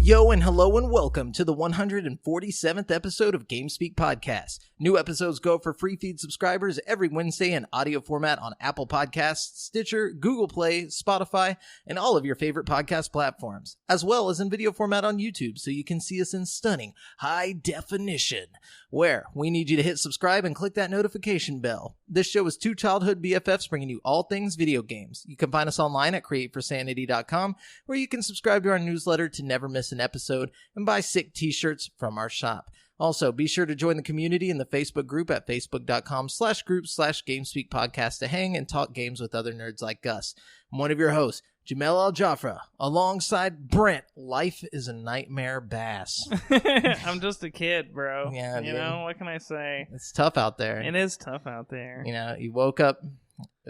yo, and hello, and welcome to the 147th episode of GameSpeak Podcast. New episodes go for free feed subscribers every Wednesday in audio format on Apple Podcasts, Stitcher, Google Play, Spotify, and all of your favorite podcast platforms, as well as in video format on YouTube, so you can see us in stunning high definition, where we need you to hit subscribe and click that notification bell. This show is two childhood BFFs bringing you all things video games. You can find us online at createforsanity.com, where you can subscribe to our newsletter to never miss an episode and buy sick t-shirts from our shop. Also, be sure to join the community in the Facebook group at facebook.com/group/GameSpeak Podcast to hang and talk games with other nerds like us. I'm one of your hosts, JAMAL Al-Jafra, alongside Brent. Life is a nightmare bass. I'm just a kid, bro. Yeah, you dude. know, what can I say? It's tough out there. It is tough out there. You know, you woke up.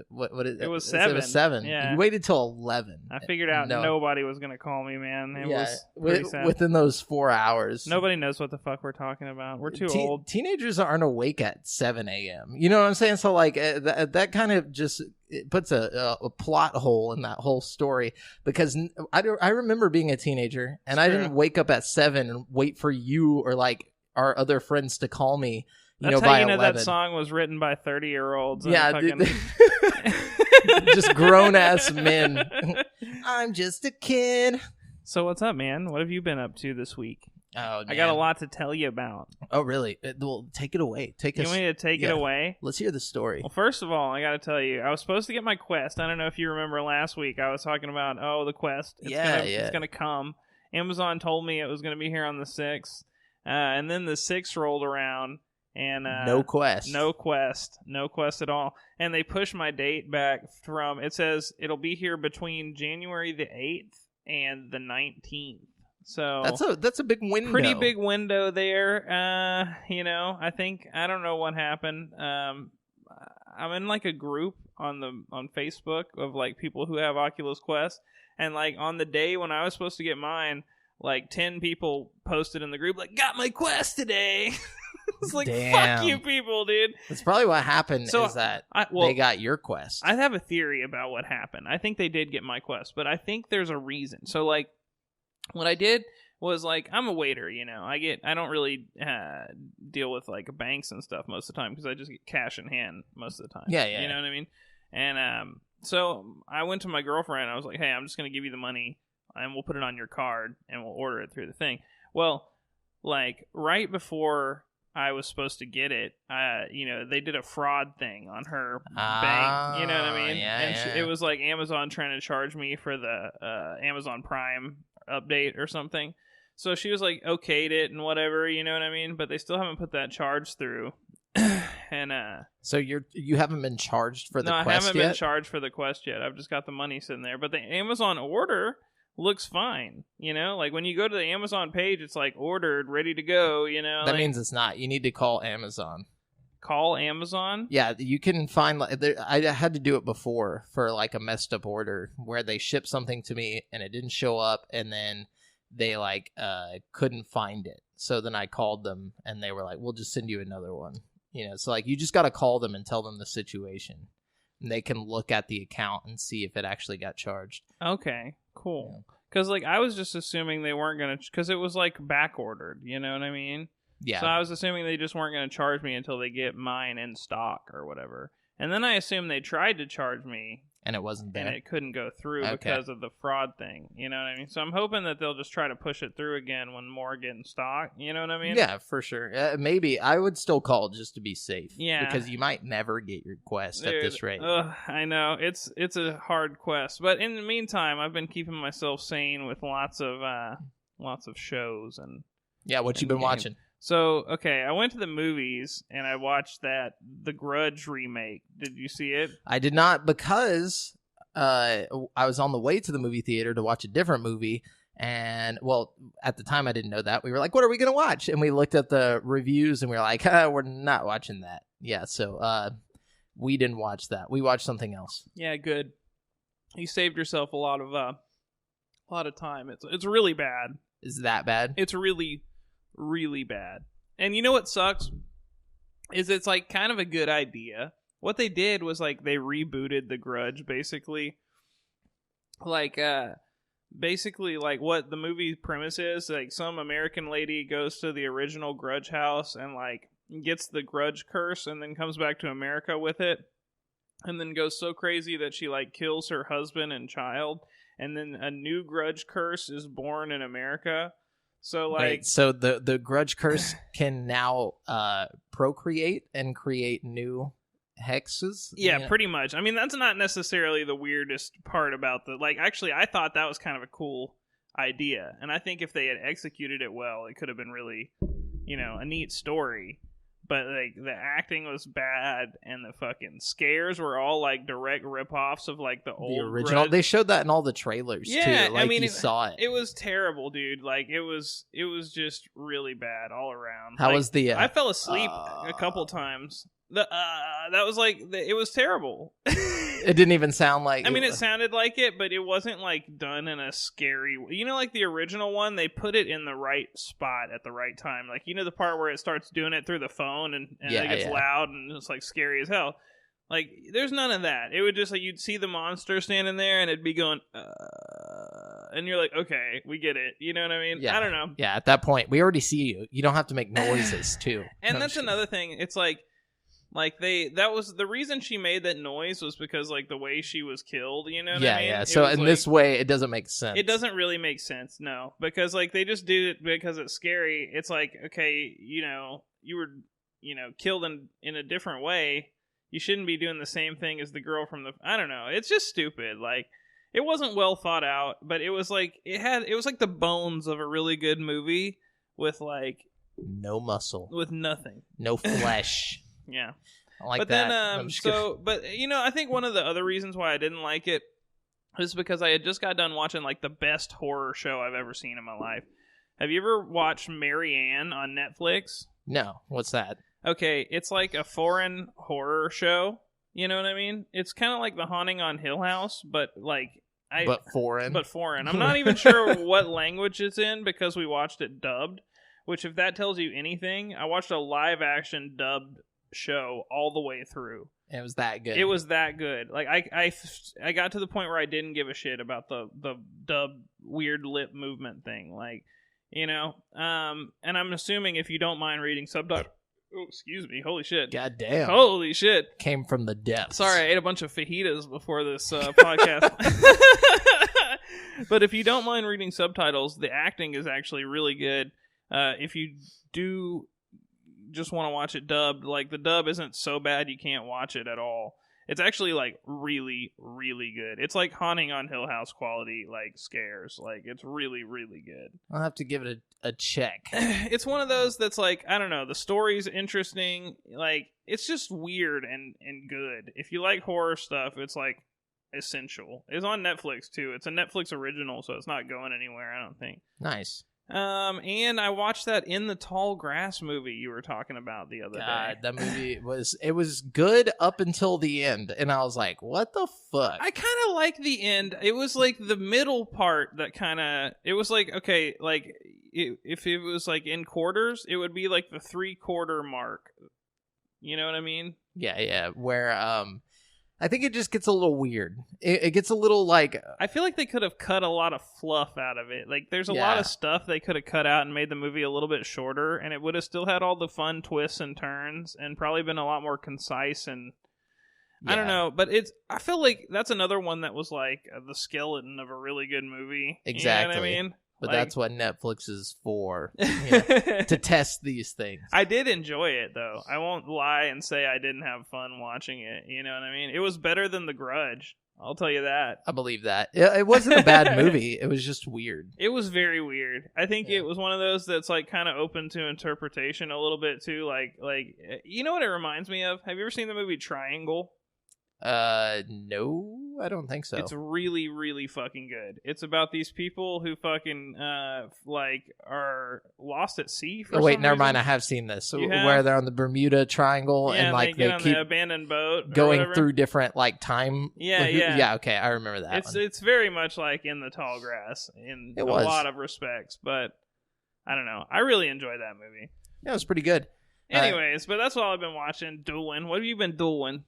What is it? It was 7. It was 7. Yeah. You waited till 11. I figured out nobody was going to call me, man. It was pretty sad. Within those 4 hours. Nobody knows what the fuck we're talking about. We're too old. Teenagers aren't awake at 7 a.m. You know what I'm saying? So, like, that kind of just it puts a plot hole in that whole story. Because I remember being a teenager, and I didn't wake up at 7 and wait for you or, like, our other friends to call me. That's by how you know 11. that song was written by 30-year-olds. Yeah, fucking... just grown-ass men. I'm just a kid. So what's up, man? What have you been up to this week? Oh, man. I got a lot to tell you about. Oh, really? Well, take it away. You want me to take it away? Let's hear the story. Well, first of all, I got to tell you, I was supposed to get my Quest. I don't know if you remember last week. I was talking about, the Quest. It's going to come. Amazon told me it was going to be here on the 6th. And then the 6th rolled around. And no Quest at all. And they pushed my date back from, it says it'll be here between January the 8th and the 19th. So that's a big window. Pretty big window there. I think, I don't know what happened. I'm in like a group on Facebook of like people who have Oculus Quest, and like on the day when I was supposed to get mine, like 10 people posted in the group like, got my Quest today. It's like, damn. Fuck you people, dude. That's probably what happened, is that they got your Quest. I have a theory about what happened. I think they did get my Quest, but I think there's a reason. So, like, what I did was, like, I'm a waiter, you know. I don't really deal with, like, banks and stuff most of the time because I just get cash in hand most of the time. Yeah. You know what I mean? And so I went to my girlfriend. I was like, hey, I'm just going to give you the money, and we'll put it on your card, and we'll order it through the thing. Well, like, right before I was supposed to get it, they did a fraud thing on her bank, you know what I mean? Yeah, it was like Amazon trying to charge me for the Amazon Prime update or something. So she was like, okayed it and whatever, you know what I mean? But they still haven't put that charge through. And so you haven't been charged for the Quest yet? No, I haven't been charged for the Quest yet. I've just got the money sitting there. But the Amazon order looks fine, you know, like when you go to the Amazon page, it's like ordered, ready to go, you know. That means it's not. You need to call Amazon. Call Amazon? Yeah, you can find, I had to do it before for like a messed up order where they shipped something to me and it didn't show up, and then they couldn't find it. So then I called them and they were like, we'll just send you another one. You know, so like you just got to call them and tell them the situation. And they can look at the account and see if it actually got charged. Okay, cool. Because, like, I was just assuming they weren't going to... Because it was, like, backordered, you know what I mean? Yeah. So I was assuming they just weren't going to charge me until they get mine in stock or whatever. And then I assumed they tried to charge me. And it wasn't there. And it couldn't go through because of the fraud thing. You know what I mean? So I'm hoping that they'll just try to push it through again when more get in stock. You know what I mean? Yeah, for sure. Maybe. I would still call just to be safe. Yeah. Because you might never get your Quest at this rate. I know. It's a hard quest. But in the meantime, I've been keeping myself sane with lots of shows and... Yeah, what you been watching? So, okay, I went to the movies and I watched the Grudge remake. Did you see it? I did not, because I was on the way to the movie theater to watch a different movie. And, well, at the time I didn't know that. We were like, what are we going to watch? And we looked at the reviews and we were like, we're not watching that. Yeah, so we didn't watch that. We watched something else. Yeah, good. You saved yourself a lot of time. It's really bad. Is that bad? It's really, really bad. And you know what sucks? Is it's like kind of a good idea. What they did was like they rebooted The Grudge, basically. Like basically like what the movie premise is, like some American lady goes to the original Grudge house and like gets the Grudge Curse and then comes back to America with it, and then goes so crazy that she like kills her husband and child, and then a new Grudge Curse is born in America. So like, wait, so the Grudge Curse can now procreate and create new hexes? Yeah, pretty much. I mean, that's not necessarily the weirdest part about the, like, actually I thought that was kind of a cool idea, and I think if they had executed it well, it could have been really, you know, a neat story. But like the acting was bad, and the fucking scares were all like direct ripoffs of like the old original. Grudge. They showed that in all the trailers too. Like, I mean, you saw it. It was terrible, dude. Like it was just really bad all around. How like, was the? I fell asleep a couple times. That was like it was terrible. It didn't even sound like. I mean, it sounded like it, but it wasn't like done in a scary. You know, like the original one, they put it in the right spot at the right time. Like, you know, the part where it starts doing it through the phone and it gets loud and it's like scary as hell. Like, there's none of that. It would just like you'd see the monster standing there and it'd be going, and you're like, okay, we get it. You know what I mean? Yeah. I don't know. Yeah, at that point, we already see you. You don't have to make noises too. And that's another thing. It's like that was the reason she made that noise was because like the way she was killed, you know what I mean? Yeah. So in this way, it doesn't make sense. It doesn't really make sense, no. Because like they just do it because it's scary. It's like, okay, you know, you were, you know, killed in a different way. You shouldn't be doing the same thing as the girl from the, I don't know. It's just stupid. Like, it wasn't well thought out, but it was like it was like the bones of a really good movie with like no muscle. With nothing. No flesh. Yeah. I like but that. Then, but you know, I think one of the other reasons why I didn't like it is because I had just got done watching like the best horror show I've ever seen in my life. Have you ever watched Marianne on Netflix? No. What's that? Okay, it's like a foreign horror show. You know what I mean? It's kind of like The Haunting on Hill House, but like but foreign. But foreign. I'm not even sure what language it's in because we watched it dubbed. Which, if that tells you anything, I watched a live action dubbed show all the way through. It was that good. It was that good. Like I got to the point where I didn't give a shit about the dub weird lip movement thing. Like, you know, and I'm assuming if you don't mind reading subtitles. Oh, excuse me. Holy shit. God damn. Holy shit. Came from the depths. Sorry, I ate a bunch of fajitas before this podcast. But if you don't mind reading subtitles, the acting is actually really good. If you do just want to watch it dubbed, like the dub isn't so bad you can't watch it at all. It's actually like really, really good. It's like Haunting on Hill House quality, like scares. Like it's really, really good. I'll have to give it a check. It's one of those that's like, I don't know, the story's interesting. Like it's just weird and good. If you like horror stuff, it's like essential. It's on Netflix too. It's a Netflix original, so it's not going anywhere, I don't think. Nice. And I watched that In the Tall Grass movie you were talking about the other day. That movie was good up until the end, and I was like, what the fuck? I kind of like the end. It was like the middle part that kind of, it was like, okay, like if it was like in quarters, it would be like the 3/4 mark. You know what I mean? Yeah, where I think it just gets a little weird. It gets a little like... I feel like they could have cut a lot of fluff out of it. Like, there's a lot of stuff they could have cut out and made the movie a little bit shorter, and it would have still had all the fun twists and turns, and probably been a lot more concise and... I don't know, but I feel like that's another one that was like the skeleton of a really good movie. Exactly. You know what I mean? But like, that's what Netflix is for, to test these things. I did enjoy it, though. I won't lie and say I didn't have fun watching it. You know what I mean? It was better than The Grudge. I'll tell you that. I believe that. It wasn't a bad movie. It was just weird. It was very weird. I think it was one of those that's like kind of open to interpretation a little bit, too. Like, you know what it reminds me of? Have you ever seen the movie Triangle? No, I don't think so. It's really, really fucking good. It's about these people who fucking, like, are lost at sea for wait, some never reason. mind. I have seen this. You have? Where they're on the Bermuda Triangle and like they get they on keep the abandoned boat going through different like time. Yeah. Okay, I remember that. It's very much like In the Tall Grass in a lot of respects, but I don't know. I really enjoyed that movie. Yeah, it was pretty good. Anyways, but that's all I've been doing. What have you been doing?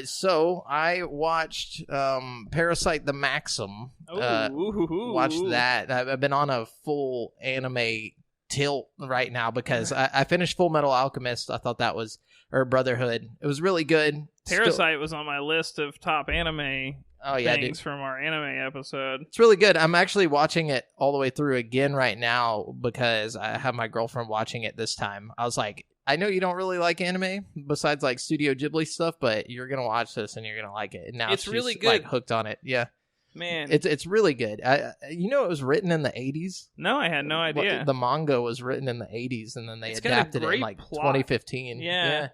So I watched Parasite the Maxim. Watched that. I've been on a full anime tilt right now because I finished Full Metal Alchemist. I thought that was, or Brotherhood. It was really good. Parasite was on my list of top anime things from our anime episode. It's really good. I'm actually watching it all the way through again right now because I have my girlfriend watching it this time. I was like, I know you don't really like anime besides like Studio Ghibli stuff, but you're going to watch this and you're going to like it. And now it's she's really good. Like hooked on it. Yeah. Man. It's really good. You know it was written in the 80s? No, I had no idea. The manga was written in the 80s and then they adapted it in like plot. 2015. Yeah.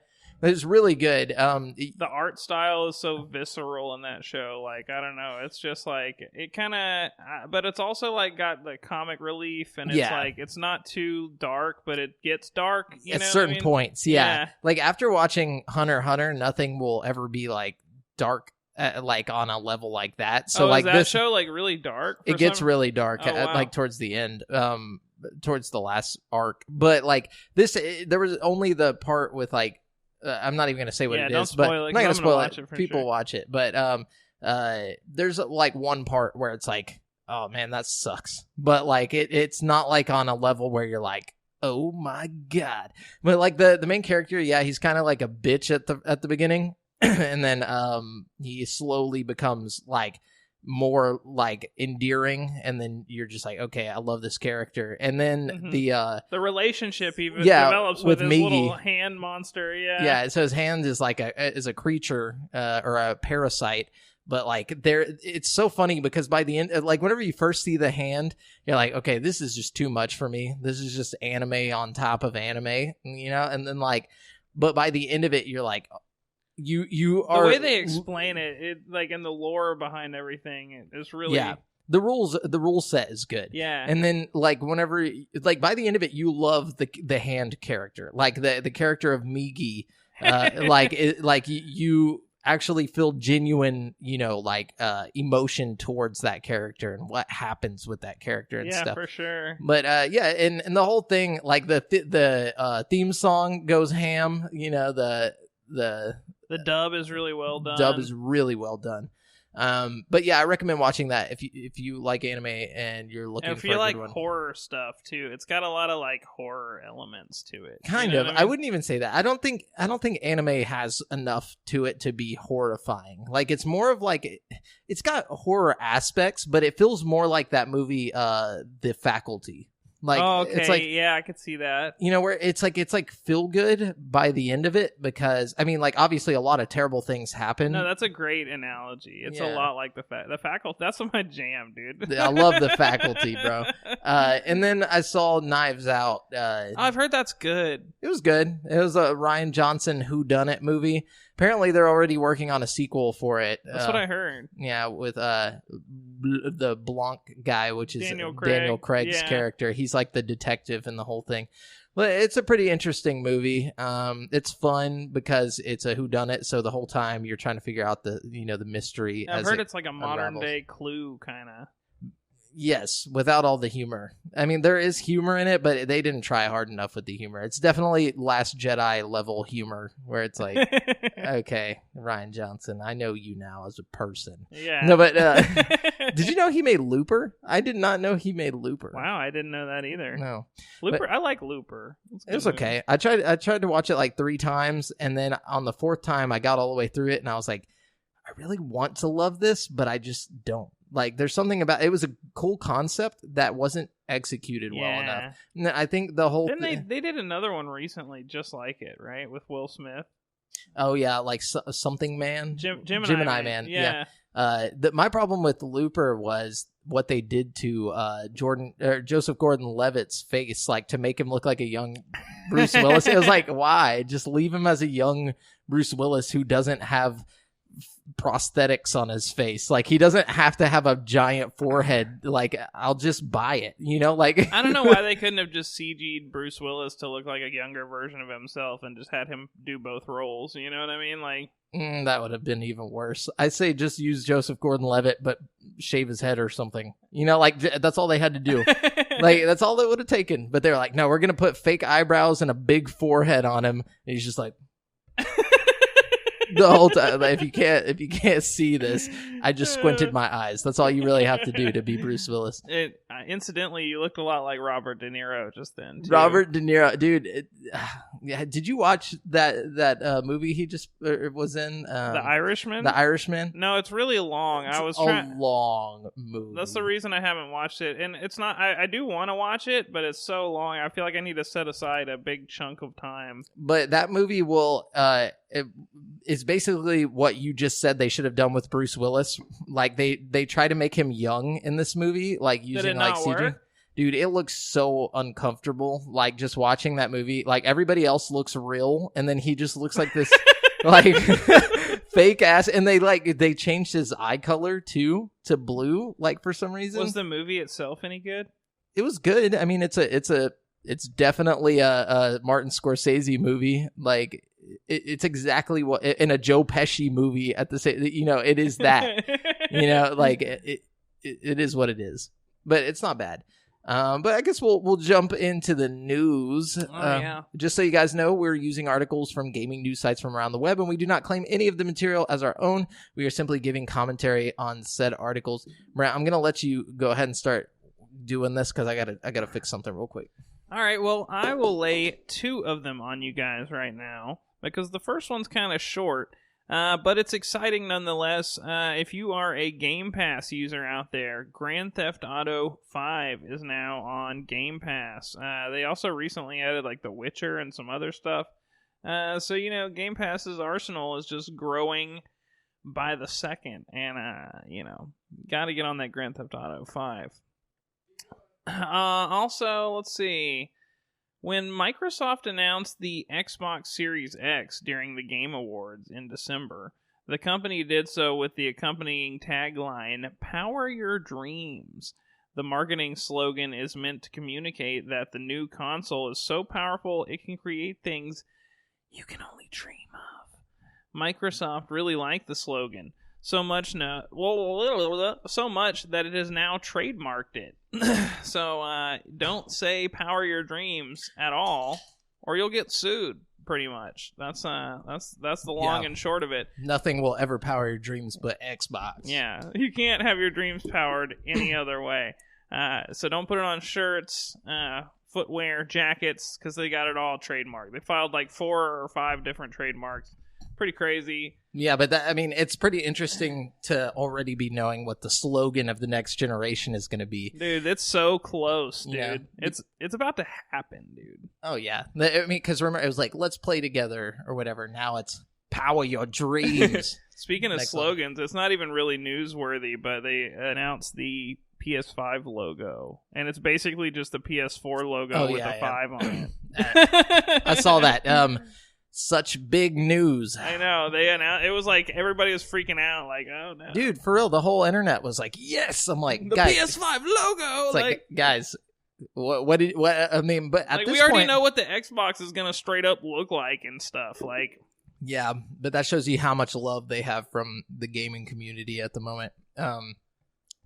It's really good. The art style is so visceral in that show. Like, I don't know. It's just like, it kind of, but it's also like got the comic relief and it's like, it's not too dark, but it gets dark. At certain points. Yeah. Like after watching Hunter x Hunter, nothing will ever be like dark. Like on a level like that. So like is that show like really dark? It gets really dark like towards the end, towards the last arc. But like this, there was only the part with like, I'm not even going to say what it is, but I'm not going to spoil it. People watch it. But there's like one part where it's like, oh man, that sucks. But like it's not like on a level where you're like, oh my God. But like the main character, he's kind of like a bitch at the beginning. And then he slowly becomes like more like endearing, and then you're just like, okay, I love this character. And then the relationship even develops with his Migi. Little hand monster. So his hand is like a creature or a parasite. But like it's so funny because by the end, like whenever you first see the hand, you're like, okay, this is just too much for me. This is just anime on top of anime, you know. And then like, but by the end of it, you're like, you are, the way they explain it like in the lore behind everything is really the rule set is good. And then like whenever like by the end of it, you love the hand character, like the character of Migi, like you actually feel genuine, you know, like emotion towards that character and what happens with that character and stuff. For sure. But and the whole thing, like the theme song goes ham, you know, the dub is really well done. But yeah, I recommend watching that if you like anime and you're looking for a good one. If you like horror stuff too, it's got a lot of like horror elements to it. Kind of. I wouldn't even say that. I don't think anime has enough to it to be horrifying. Like it's more of like it's got horror aspects, but it feels more like that movie, The Faculty. Like, it's like, I could see that. You know, where it's like feel good by the end of it because I mean, like obviously a lot of terrible things happen. No, that's a great analogy. It's a lot like the Faculty. That's my jam, dude. I love The Faculty, bro. And then I saw Knives Out. I've heard that's good. It was good. It was a Ryan Johnson whoddunit movie. Apparently, they're already working on a sequel for it. That's what I heard. Yeah, with the Blanc guy, which is Daniel Craig's character. He's like the detective in the whole thing. But it's a pretty interesting movie. It's fun because it's a whodunit, so the whole time you're trying to figure out the mystery. I've heard it's like a modern day Clue kind of. Yes, without all the humor. I mean, there is humor in it, but they didn't try hard enough with the humor. It's definitely Last Jedi level humor, where it's like, okay, Ryan Johnson, I know you now as a person. Yeah. No, but did you know he made Looper? I did not know he made Looper. Wow, I didn't know that either. No, Looper. I like Looper. It was okay. I tried to watch it like 3 times, and then on the 4th time, I got all the way through it, and I was like, I really want to love this, but I just don't. Like, there's something about it was a cool concept that wasn't executed well enough. And I think the whole they did another one recently just like it, right? With Will Smith. Oh yeah, like something man, Gemini Man. Yeah. My problem with Looper was what they did to Joseph Gordon-Levitt's face, like to make him look like a young Bruce Willis. It was like, why? Just leave him as a young Bruce Willis who doesn't have prosthetics on his face. Like, he doesn't have to have a giant forehead. Like, I'll just buy it, you know? Like, I don't know why they couldn't have just CG'd Bruce Willis to look like a younger version of himself and just had him do both roles, you know what I mean? Like, that would have been even worse. I'd say just use Joseph Gordon-Levitt, but shave his head or something. You know, like, that's all they had to do. Like, that's all it would have taken. But they're like, no, we're going to put fake eyebrows and a big forehead on him. And he's just like... the whole time. Like, if you can't see this, I just squinted my eyes. That's all you really have to do to be Bruce Willis. Incidentally, you looked a lot like Robert De Niro just then, too. Robert De Niro, dude. Yeah, did you watch that movie he just was in? The Irishman? The Irishman? No, it's really long. It's a long movie. That's the reason I haven't watched it. And it's not... I do want to watch it, but it's so long. I feel like I need to set aside a big chunk of time. But that movie will... is basically what you just said they should have done with Bruce Willis. Like, they try to make him young in this movie, like using like CG. Work? Dude, it looks so uncomfortable. Like, just watching that movie, like everybody else looks real, and then he just looks like this like fake ass. And they changed his eye color too to blue, like for some reason. Was the movie itself any good? It was good. I mean, it's definitely a Martin Scorsese movie. Like, it's exactly what in a Joe Pesci movie at the same. It is that. Like it is what it is. But it's not bad. But I guess we'll jump into the news. Yeah. Just so you guys know, we're using articles from gaming news sites from around the web, and we do not claim any of the material as our own. We are simply giving commentary on said articles. Brent, I'm gonna let you go ahead and start doing this because I gotta fix something real quick. All right. Well, I will lay two of them on you guys right now because the first one's kind of short. But it's exciting nonetheless. If you are a Game Pass user out there, Grand Theft Auto 5 is now on Game Pass. They also recently added like The Witcher and some other stuff. So, Game Pass's arsenal is just growing by the second. And, got to get on that Grand Theft Auto 5. Also, let's see. When Microsoft announced the Xbox Series X during the Game Awards in December, the company did so with the accompanying tagline, "Power Your Dreams." The marketing slogan is meant to communicate that the new console is so powerful it can create things you can only dream of. Microsoft really liked the slogan, so much that it has now trademarked it. So don't say "power your dreams" at all, or you'll get sued. Pretty much. That's the long and short of it. Nothing will ever power your dreams but Xbox. Yeah, you can't have your dreams powered any other way. So don't put it on shirts, footwear, jackets, because they got it all trademarked. They filed like 4 or 5 different trademarks. Pretty crazy. Yeah, but it's pretty interesting to already be knowing what the slogan of the next generation is going to be. Dude, it's so close, dude. Yeah. It's about to happen, dude. Oh, yeah. Because remember, it was like, let's play together or whatever. Now it's power your dreams. Speaking of slogans, it's not even really newsworthy, but they announced the PS5 logo. And it's basically just the PS4 logo with a 5 on it. I saw that. Such big news. I know. They announced, it was like everybody was freaking out, like, oh no. Dude, for real, the whole internet was like, yes. I'm like, the guys, PS5 logo. It's like guys, what I mean, but at like, this we already point, know what the Xbox is gonna straight up look like and stuff. Like, yeah, but that shows you how much love they have from the gaming community at the moment.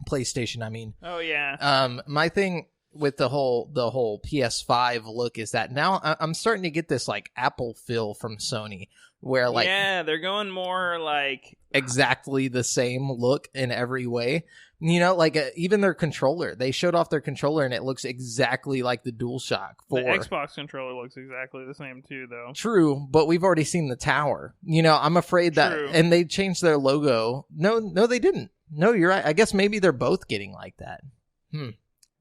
PlayStation, I mean. Oh yeah. My thing with the whole PS5 look is that now I'm starting to get this like Apple feel from Sony, where like, yeah, they're going more like exactly the same look in every way. Like even their controller, they showed off their controller and it looks exactly like the DualShock 4. The Xbox controller looks exactly the same too, though. True, but we've already seen the tower. I'm afraid that, and they changed their logo. No, they didn't. No, you're right. I guess maybe they're both getting like that.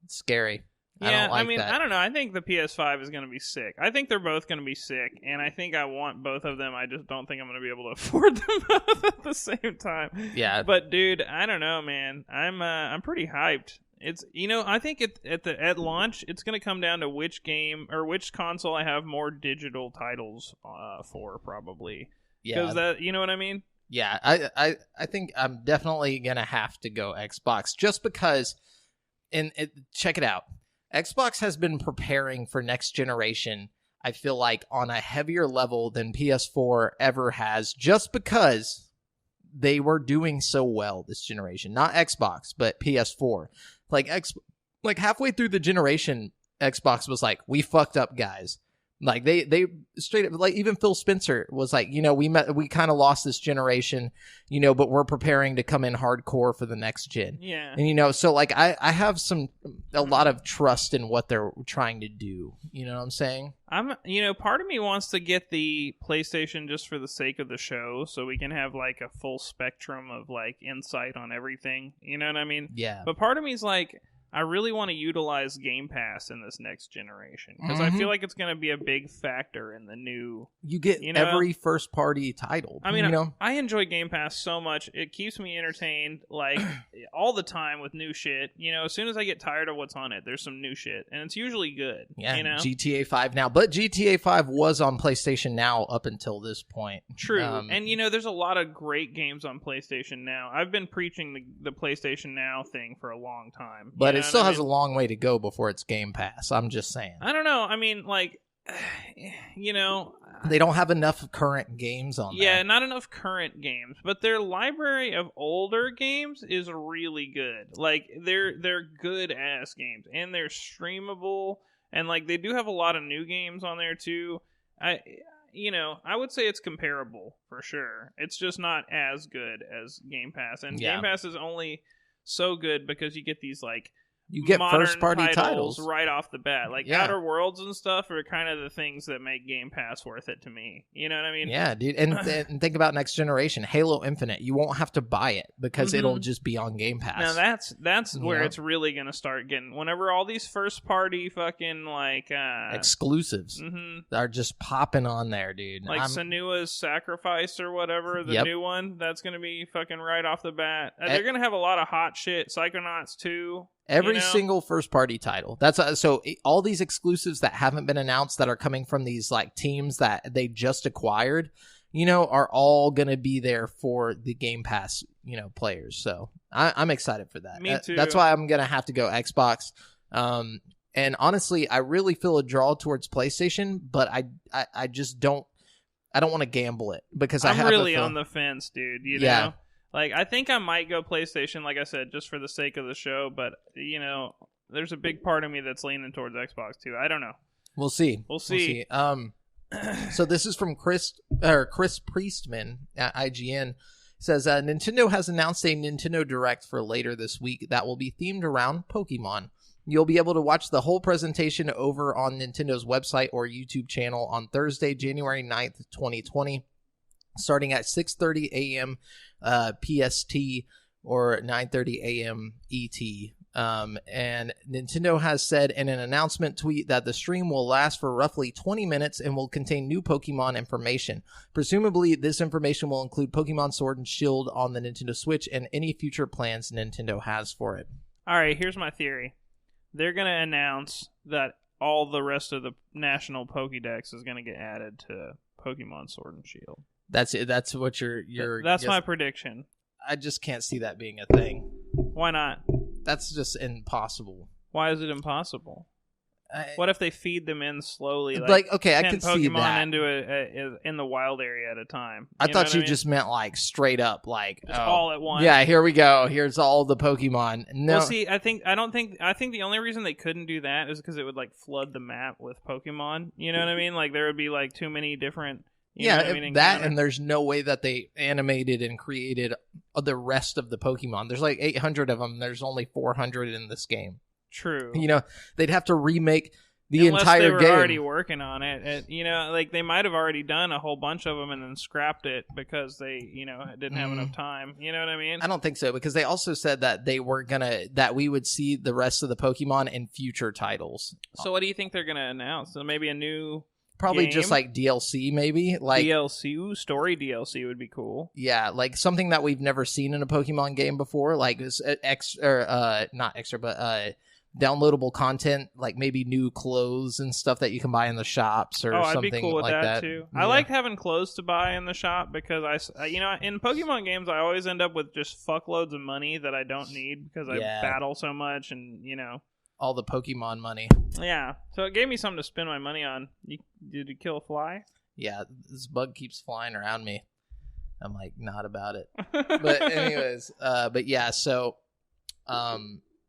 It's scary. Yeah, I don't like that. I don't know. I think the PS5 is going to be sick. I think they're both going to be sick, and I think I want both of them. I just don't think I'm going to be able to afford them both at the same time. Yeah. But dude, I don't know, man. I'm pretty hyped. It's I think at launch it's going to come down to which game or which console I have more digital titles for, probably. Yeah. Because that, you know what I mean? Yeah, I think I'm definitely going to have to go Xbox just because. And check it out. Xbox has been preparing for next generation, I feel like, on a heavier level than PS4 ever has, just because they were doing so well this generation. Not Xbox, but PS4. Like, Like halfway through the generation, Xbox was like, we fucked up, guys. Like they straight up, like even Phil Spencer was like, we kind of lost this generation, but we're preparing to come in hardcore for the next gen. Yeah. And so like I have a lot of trust in what they're trying to do. You know what I'm saying? Part of me wants to get the PlayStation just for the sake of the show, so we can have like a full spectrum of like insight on everything. You know what I mean? Yeah. But part of me is like, I really want to utilize Game Pass in this next generation because I feel like it's going to be a big factor in the new. You get every first party title. I mean, I enjoy Game Pass so much. It keeps me entertained like all the time with new shit. As soon as I get tired of what's on it, there's some new shit, and it's usually good. Yeah, GTA 5 now, but GTA 5 was on PlayStation Now up until this point. True, and there's a lot of great games on PlayStation Now. I've been preaching the PlayStation Now thing for a long time, but it still has a long way to go before it's Game Pass. I'm just saying. I don't know. I mean, like, they don't have enough current games on there. Yeah, not enough current games, but their library of older games is really good. Like, they're good ass games, and they're streamable, and like they do have a lot of new games on there too. I would say it's comparable for sure. It's just not as good as Game Pass, and Game Pass is only so good because you get these like. You get first-party titles right off the bat. Like, Outer Worlds and stuff are kind of the things that make Game Pass worth it to me. You know what I mean? Yeah, dude. And think about next generation. Halo Infinite. You won't have to buy it because it'll just be on Game Pass. Now, that's where it's really going to start getting... Whenever all these first-party fucking, like... exclusives are just popping on there, dude. Like Senua's Sacrifice or whatever, the new one, that's going to be fucking right off the bat. They're going to have a lot of hot shit. Psychonauts 2... Every single first-party title. That's so all these exclusives that haven't been announced that are coming from these like teams that they just acquired, are all going to be there for the Game Pass, players. So I'm excited for that. Me too. That's why I'm going to have to go Xbox. And honestly, I really feel a draw towards PlayStation, but I just don't. I don't want to gamble it because I'm really on the fence, dude. You know. Like, I think I might go PlayStation, like I said, just for the sake of the show. But, there's a big part of me that's leaning towards Xbox, too. I don't know. We'll see. So this is from Chris Priestman at IGN. It says, Nintendo has announced a Nintendo Direct for later this week that will be themed around Pokemon. You'll be able to watch the whole presentation over on Nintendo's website or YouTube channel on Thursday, January 9th, 2020. Starting at 6:30 a.m. PST or 9:30 a.m. ET. And Nintendo has said in an announcement tweet that the stream will last for roughly 20 minutes and will contain new Pokemon information. Presumably, this information will include Pokemon Sword and Shield on the Nintendo Switch and any future plans Nintendo has for it. All right, here's my theory. They're going to announce that all the rest of the national Pokédex is going to get added to Pokemon Sword and Shield. That's it. That's what you're. That's my prediction. I just can't see that being a thing. Why not? That's just impossible. Why is it impossible? What if they feed them in slowly? Okay, I could see that into in the wild area at a time. I thought you just meant like straight up, like all at once. Yeah, here we go. Here's all the Pokemon. No, well, see, I think the only reason they couldn't do that is because it would like flood the map with Pokemon. You know what I mean? Like there would be like too many different. And there's no way that they animated and created the rest of the Pokemon. There's like 800 of them. There's only 400 in this game. True. They'd have to remake the entire game. Unless they were already working on it. Like they might have already done a whole bunch of them and then scrapped it because they, didn't have enough time. You know what I mean? I don't think so, because they also said that that we would see the rest of the Pokemon in future titles. So what do you think they're going to announce? So maybe a new... Probably game? Just like DLC, maybe like DLC. Story DLC would be cool. Yeah, like something that we've never seen in a Pokemon game before, like this downloadable content, like maybe new clothes and stuff that you can buy in the shops or something. I'd be cool with like that too. Yeah. I like having clothes to buy in the shop because in Pokemon games I always end up with just fuckloads of money that I don't need because I battle so much and all the Pokemon money. Yeah, so it gave me something to spend my money on. Did you kill a fly? Yeah, this bug keeps flying around me. I'm like, not about it. But anyways, but yeah, so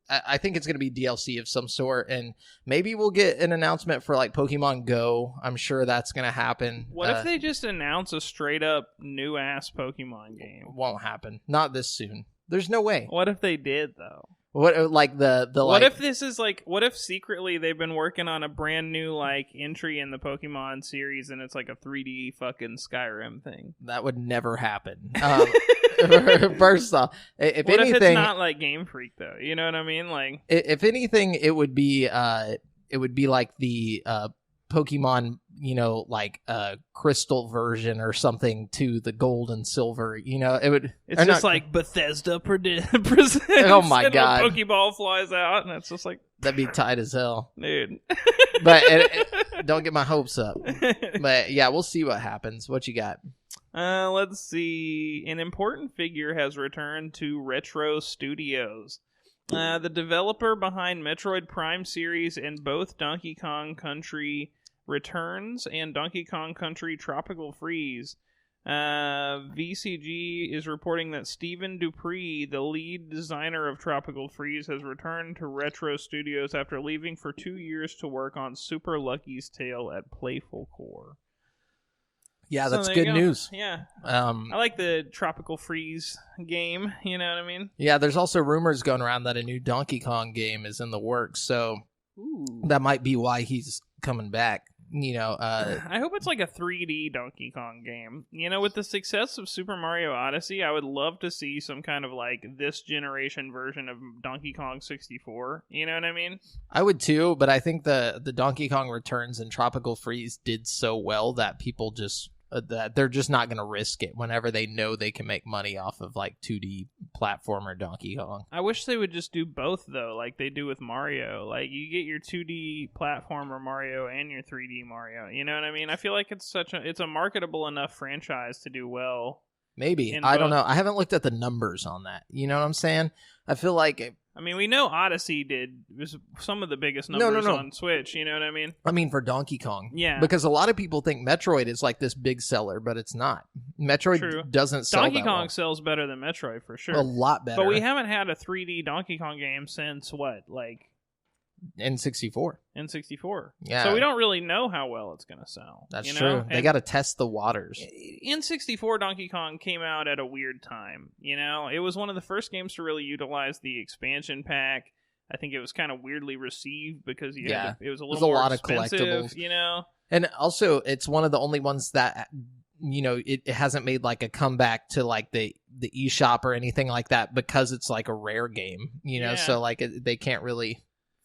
I think it's going to be DLC of some sort, and maybe we'll get an announcement for like Pokemon Go. I'm sure that's going to happen. What if they just announce a straight up new ass Pokemon game? Won't happen. Not this soon. There's no way. What if they did though? What like the what like, if this is like, what if secretly they've been working on a brand new like entry in the Pokemon series and it's like a 3D fucking Skyrim thing? That would never happen. First off, if what anything, if it's not like Game Freak though? You know what I mean? Like, if anything, it would be like the Pokemon, like crystal version or something to the gold and silver. It would. It's just like Bethesda presents. Oh my god! A Pokeball flies out, and it's just like that'd be tight as hell, dude. But don't get my hopes up. But yeah, we'll see what happens. What you got? Let's see. An important figure has returned to Retro Studios. The developer behind Metroid Prime series and both Donkey Kong Country Returns and Donkey Kong Country Tropical Freeze. VCG is reporting that Stephen Dupree, the lead designer of Tropical Freeze, has returned to Retro Studios after leaving for 2 years to work on Super Lucky's Tale at Playful Core. Yeah, that's good news. Yeah. I like the Tropical Freeze game, you know what I mean? Yeah, there's also rumors going around that a new Donkey Kong game is in the works, so that might be why he's coming back. I hope it's like a 3D Donkey Kong game. With the success of Super Mario Odyssey, I would love to see some kind of like this generation version of Donkey Kong 64. You know what I mean? I would too, but I think the Donkey Kong Returns and Tropical Freeze did so well that people just that they're just not going to risk it whenever they know they can make money off of like 2D platformer Donkey Kong. I wish they would just do both though, like they do with Mario. Like you get your 2D platformer Mario and your 3D Mario. You know what I mean? I feel like it's a marketable enough franchise to do well. Maybe. I don't know. I haven't looked at the numbers on that. You know what I'm saying? I feel like we know Odyssey was some of the biggest numbers on Switch, you know what I mean? I mean, for Donkey Kong. Yeah. Because a lot of people think Metroid is like this big seller, but it's not. Metroid doesn't sell Donkey Kong well. sells better than Metroid, for sure. A lot better. But we haven't had a 3D Donkey Kong game since, what, like... N64. N64. Yeah. So we don't really know how well it's going to sell. That's true. They got to test the waters. N64 Donkey Kong came out at a weird time. It was one of the first games to really utilize the expansion pack. I think it was kind of weirdly received because it was a little more expensive, collectibles. And also, it's one of the only ones that it hasn't made like a comeback to like the eShop or anything like that because it's like a rare game. So like they can't really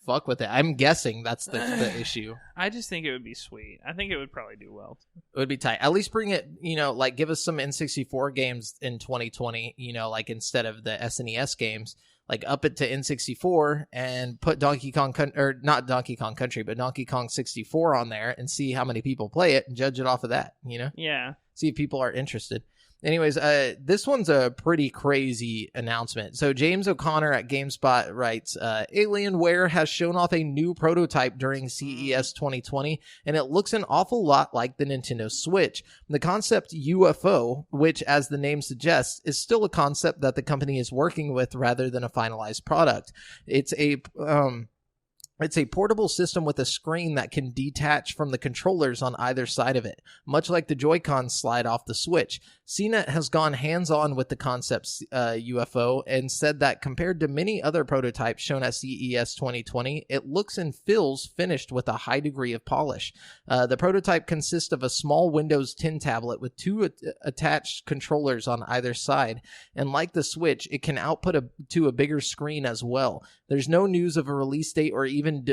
fuck with it. I'm guessing that's the issue. I just think it would be sweet. I think it would probably do well. It would be tight. At least bring it, like give us some N64 games in 2020, like instead of the SNES games, like up it to N64 and put Donkey Kong, or not Donkey Kong Country, but Donkey Kong 64 on there and see how many people play it and judge it off of that, Yeah. See if people are interested. Anyways, this one's a pretty crazy announcement. So James O'Connor at GameSpot writes, Alienware has shown off a new prototype during CES 2020, and it looks an awful lot like the Nintendo Switch. The concept UFO, which, as the name suggests, is still a concept that the company is working with rather than a finalized product. It's a portable system with a screen that can detach from the controllers on either side of it, much like the Joy-Cons slide off the Switch. CNET has gone hands-on with the concept UFO and said that compared to many other prototypes shown at CES 2020, it looks and feels finished with a high degree of polish. The prototype consists of a small Windows 10 tablet with two attached controllers on either side, and like the Switch, it can output to a bigger screen as well. There's no news of a release date or even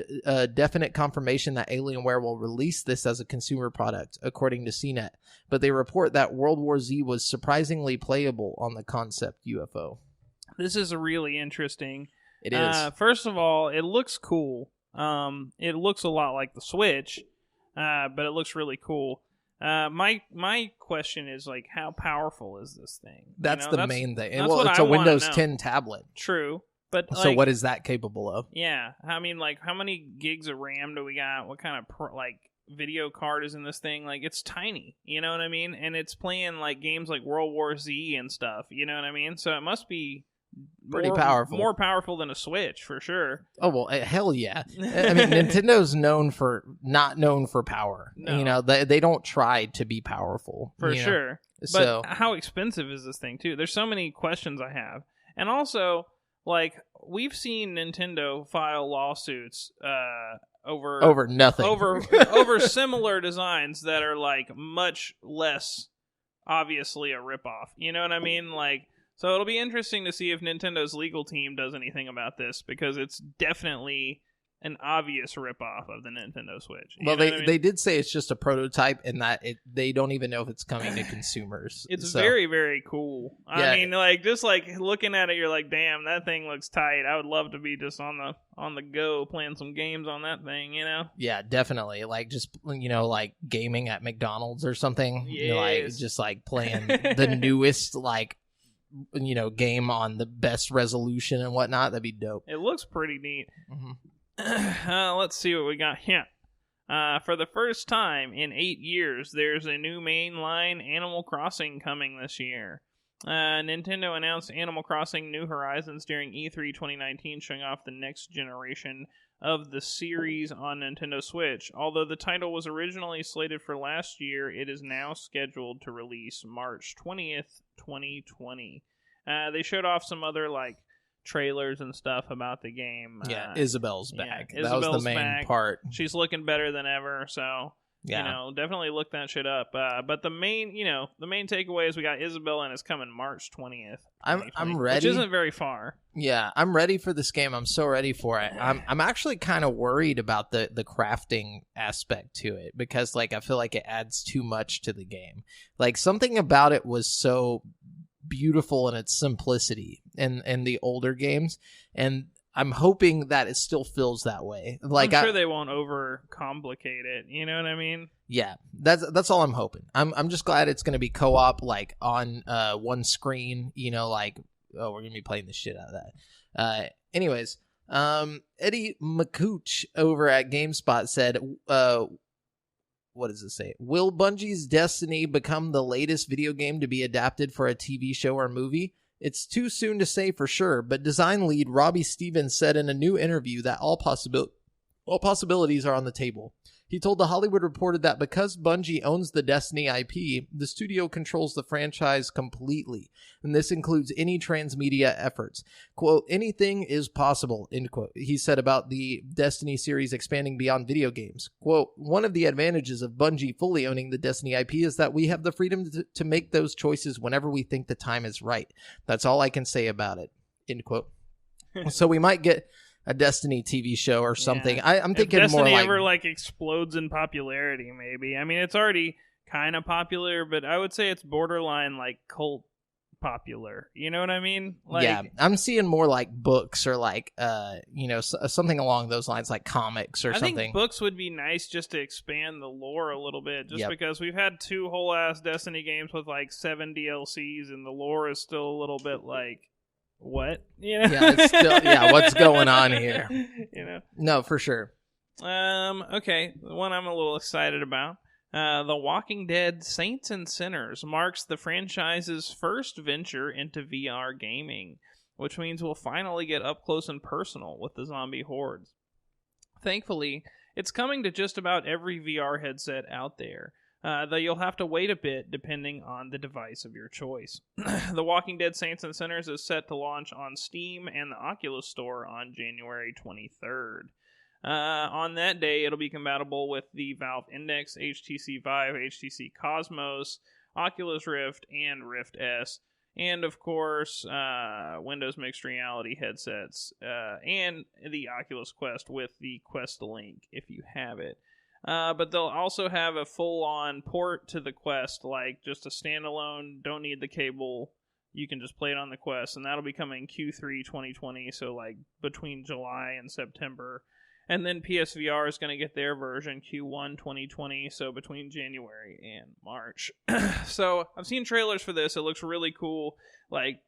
definite confirmation that Alienware will release this as a consumer product, according to CNET, but they report that World War Z was surprisingly playable on the concept UFO. This is really interesting. It is. First of all, it looks cool. It looks a lot like the Switch, but it looks really cool. My question is, like, how powerful is this thing? That's the main thing. Well, it's a Windows 10 tablet. True. But so what is that capable of? Yeah. I mean, like, how many gigs of RAM do we got? What kind of, video card is in this thing? Like, it's tiny. You know what I mean? And it's playing, like, games like World War Z and stuff. You know what I mean? So it must be pretty powerful. More powerful than a Switch, for sure. Oh, well, hell yeah. I mean, Nintendo's not known for power. No. You know, they don't try to be powerful. For sure. Know? But so, how expensive is this thing, too? There's so many questions I have. And also, like, we've seen Nintendo file lawsuits over nothing. over similar designs that are, like, much less obviously a ripoff. You know what I mean? Like, so it'll be interesting to see if Nintendo's legal team does anything about this, because it's definitely an obvious ripoff of the Nintendo Switch. Well, they did say it's just a prototype, and that they don't even know if it's coming to consumers. It's very, very cool. I mean, like, just like looking at it, you're like, damn, that thing looks tight. I would love to be just on the go playing some games on that thing, you know? Yeah, definitely. Like, just, you know, like gaming at McDonald's or something. Yes. You know, like, just like playing the newest, like, you know, game on the best resolution and whatnot. That'd be dope. It looks pretty neat. Mm-hmm. Let's see what we got here. For the first time in 8 years, there's a new mainline Animal Crossing coming this year. Nintendo announced Animal Crossing New Horizons during E3 2019, showing off the next generation of the series on Nintendo Switch. Although the title was originally slated for last year, it is now scheduled to release March 20th, 2020. They showed off some other, like, trailers and stuff about the game. Yeah, Isabel's back. Yeah, that was the main part. She's looking better than ever, so you know, definitely look that shit up. But the main takeaway is we got Isabel, and it's coming March 20th. I'm ready. Which isn't very far. Yeah, I'm ready for this game. I'm so ready for it. I'm actually kind of worried about the crafting aspect to it, because like I feel like it adds too much to the game. Like, something about it was so beautiful in its simplicity in the older games, and I'm hoping that it still feels that way. Like, I'm sure they won't overcomplicate it. You know what I mean? Yeah, that's all I'm hoping. I'm just glad it's going to be co-op, like on one screen. You know, like, oh, we're gonna be playing the shit out of that. Anyways, Eddie McCooch over at GameSpot said, what does it say? Will Bungie's Destiny become the latest video game to be adapted for a TV show or movie? It's too soon to say for sure, but design lead Robbie Stevens said in a new interview that all possibilities are on the table. He told The Hollywood Reporter that because Bungie owns the Destiny IP, the studio controls the franchise completely, and this includes any transmedia efforts. Quote, anything is possible, end quote. He said about the Destiny series expanding beyond video games. Quote, one of the advantages of Bungie fully owning the Destiny IP is that we have the freedom to make those choices whenever we think the time is right. That's all I can say about it, end quote. So we might get a Destiny TV show or something. Yeah. I'm thinking if more like... Destiny ever, like, explodes in popularity, maybe. I mean, it's already kind of popular, but I would say it's borderline, like, cult popular. You know what I mean? Like, yeah, I'm seeing more like books or like, you know, something along those lines, like comics or something. I think books would be nice just to expand the lore a little bit, just because we've had 2 whole-ass Destiny games with, like, 7 DLCs, and the lore is still a little bit, like... What? You know? Yeah, it's still, what's going on here? You know? No, for sure. Okay, the one I'm a little excited about. The Walking Dead Saints and Sinners marks the franchise's first venture into VR gaming, which means we'll finally get up close and personal with the zombie hordes. Thankfully, it's coming to just about every VR headset out there. Though you'll have to wait a bit depending on the device of your choice. The Walking Dead Saints and Sinners is set to launch on Steam and the Oculus Store on January 23rd. On that day, it'll be compatible with the Valve Index, HTC Vive, HTC Cosmos, Oculus Rift, and Rift S, and of course, Windows Mixed Reality headsets, and the Oculus Quest with the Quest Link if you have it. But they'll also have a full-on port to the Quest, like just a standalone, don't need the cable, you can just play it on the Quest, and that'll be coming Q3 2020, so like between July and September. And then PSVR is going to get their version Q1 2020, so between January and March. So I've seen trailers for this, it looks really cool, like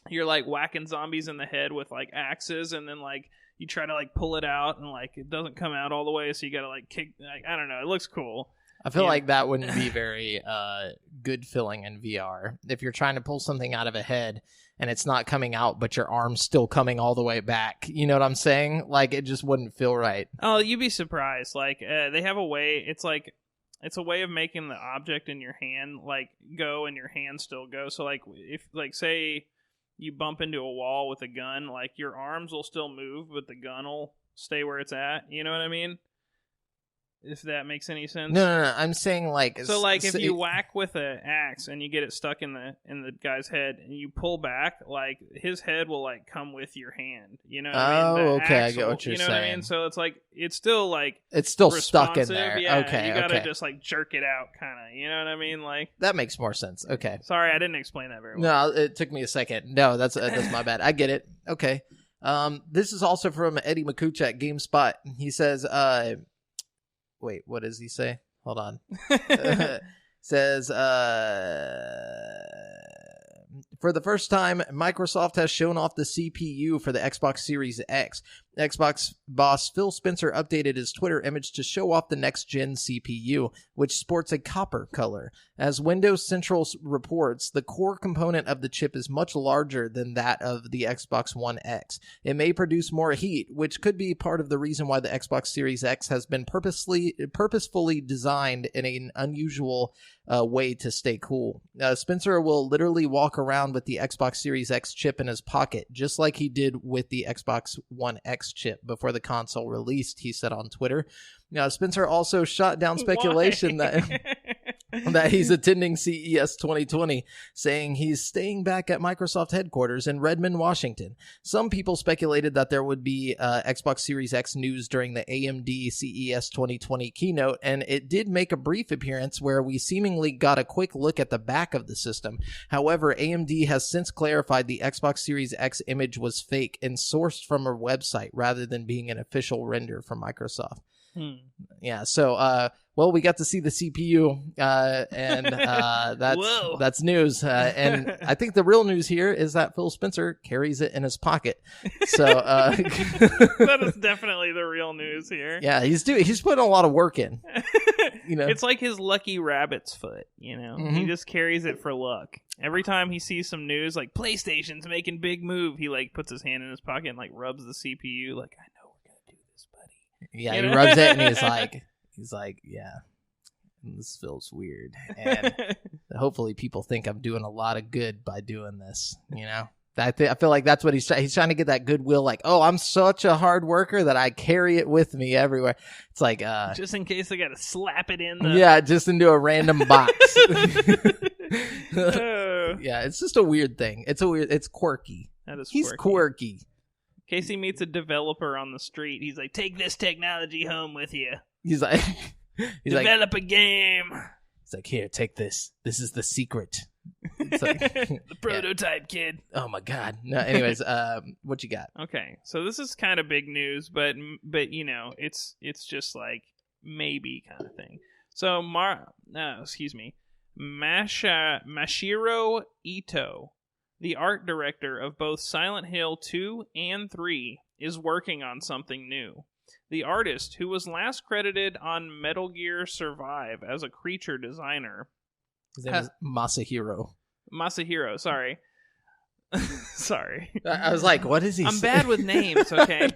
you're like whacking zombies in the head with like axes, and then like you try to like pull it out, and like it doesn't come out all the way, so you gotta like kick, like, I don't know, it looks cool. I feel like that wouldn't be very good feeling in VR. If you're trying to pull something out of a head and it's not coming out, but your arm's still coming all the way back. You know what I'm saying? Like, it just wouldn't feel right. Oh, you'd be surprised. Like, they have a way, it's a way of making the object in your hand, like, go and your hand still go. So, like, if, like, say you bump into a wall with a gun, like, your arms will still move, but the gun will stay where it's at. You know what I mean? If that makes any sense. No. I'm saying, like... So, like, if you whack with an axe and you get it stuck in the guy's head and you pull back, like, his head will, like, come with your hand. You know what I mean? Okay, I get what you're saying. You know what I mean? So it's, like, it's still, like... It's still stuck in there. Yeah, okay, you gotta just, like, jerk it out, kind of. You know what I mean? Like... That makes more sense. Okay. Sorry, I didn't explain that very well. No, it took me a second. No, that's my bad. I get it. Okay. This is also from Eddie Makuch at GameSpot. He says, wait, what does he say? Hold on. Says, for the first time, Microsoft has shown off the CPU for the Xbox Series X. Xbox boss Phil Spencer updated his Twitter image to show off the next-gen CPU, which sports a copper color. As Windows Central reports, the core component of the chip is much larger than that of the Xbox One X. It may produce more heat, which could be part of the reason why the Xbox Series X has been purposefully designed in an unusual way to stay cool. Spencer will literally walk around with the Xbox Series X chip in his pocket, just like he did with the Xbox One X chip before the console released, he said on Twitter. Spencer also shot down speculation that he's attending CES 2020, saying he's staying back at Microsoft headquarters in Redmond, Washington. Some people speculated that there would be Xbox Series X news during the AMD CES 2020 keynote, and it did make a brief appearance where we seemingly got a quick look at the back of the system. However, AMD has since clarified the Xbox Series X image was fake and sourced from a website rather than being an official render from Microsoft. Yeah, so well, we got to see the CPU, and that's news. And I think the real news here is that Phil Spencer carries it in his pocket. So that is definitely the real news here. Yeah, he's putting a lot of work in. You know, it's like his lucky rabbit's foot. You know, he just carries it for luck. Every time he sees some news, like PlayStation's making big move, he like puts his hand in his pocket and like rubs the CPU. Like, I know we're gonna do this, buddy. Yeah, he rubs it and he's like, yeah, this feels weird, and hopefully people think I'm doing a lot of good by doing this. You know, I feel like that's what he's trying to get that goodwill. Like, oh, I'm such a hard worker that I carry it with me everywhere. It's like, just in case I got to slap it in. Yeah, just into a random box. Yeah, it's just a weird thing. It's quirky. That is. He's quirky. In case he meets a developer on the street, he's like, "Take this technology home with you." He's like, develop a game. He's like, "Here, take this. This is the secret." It's like, the prototype, kid. Oh my god. No, anyways, what you got? Okay, so this is kind of big news, but you know, it's just like maybe kind of thing. So Masahiro Ito, the art director of both Silent Hill 2 and 3, is working on something new. The artist, who was last credited on Metal Gear Survive as a creature designer... His name is Masahiro. Masahiro, sorry. Sorry. I was like, what is he I'm bad with names, okay?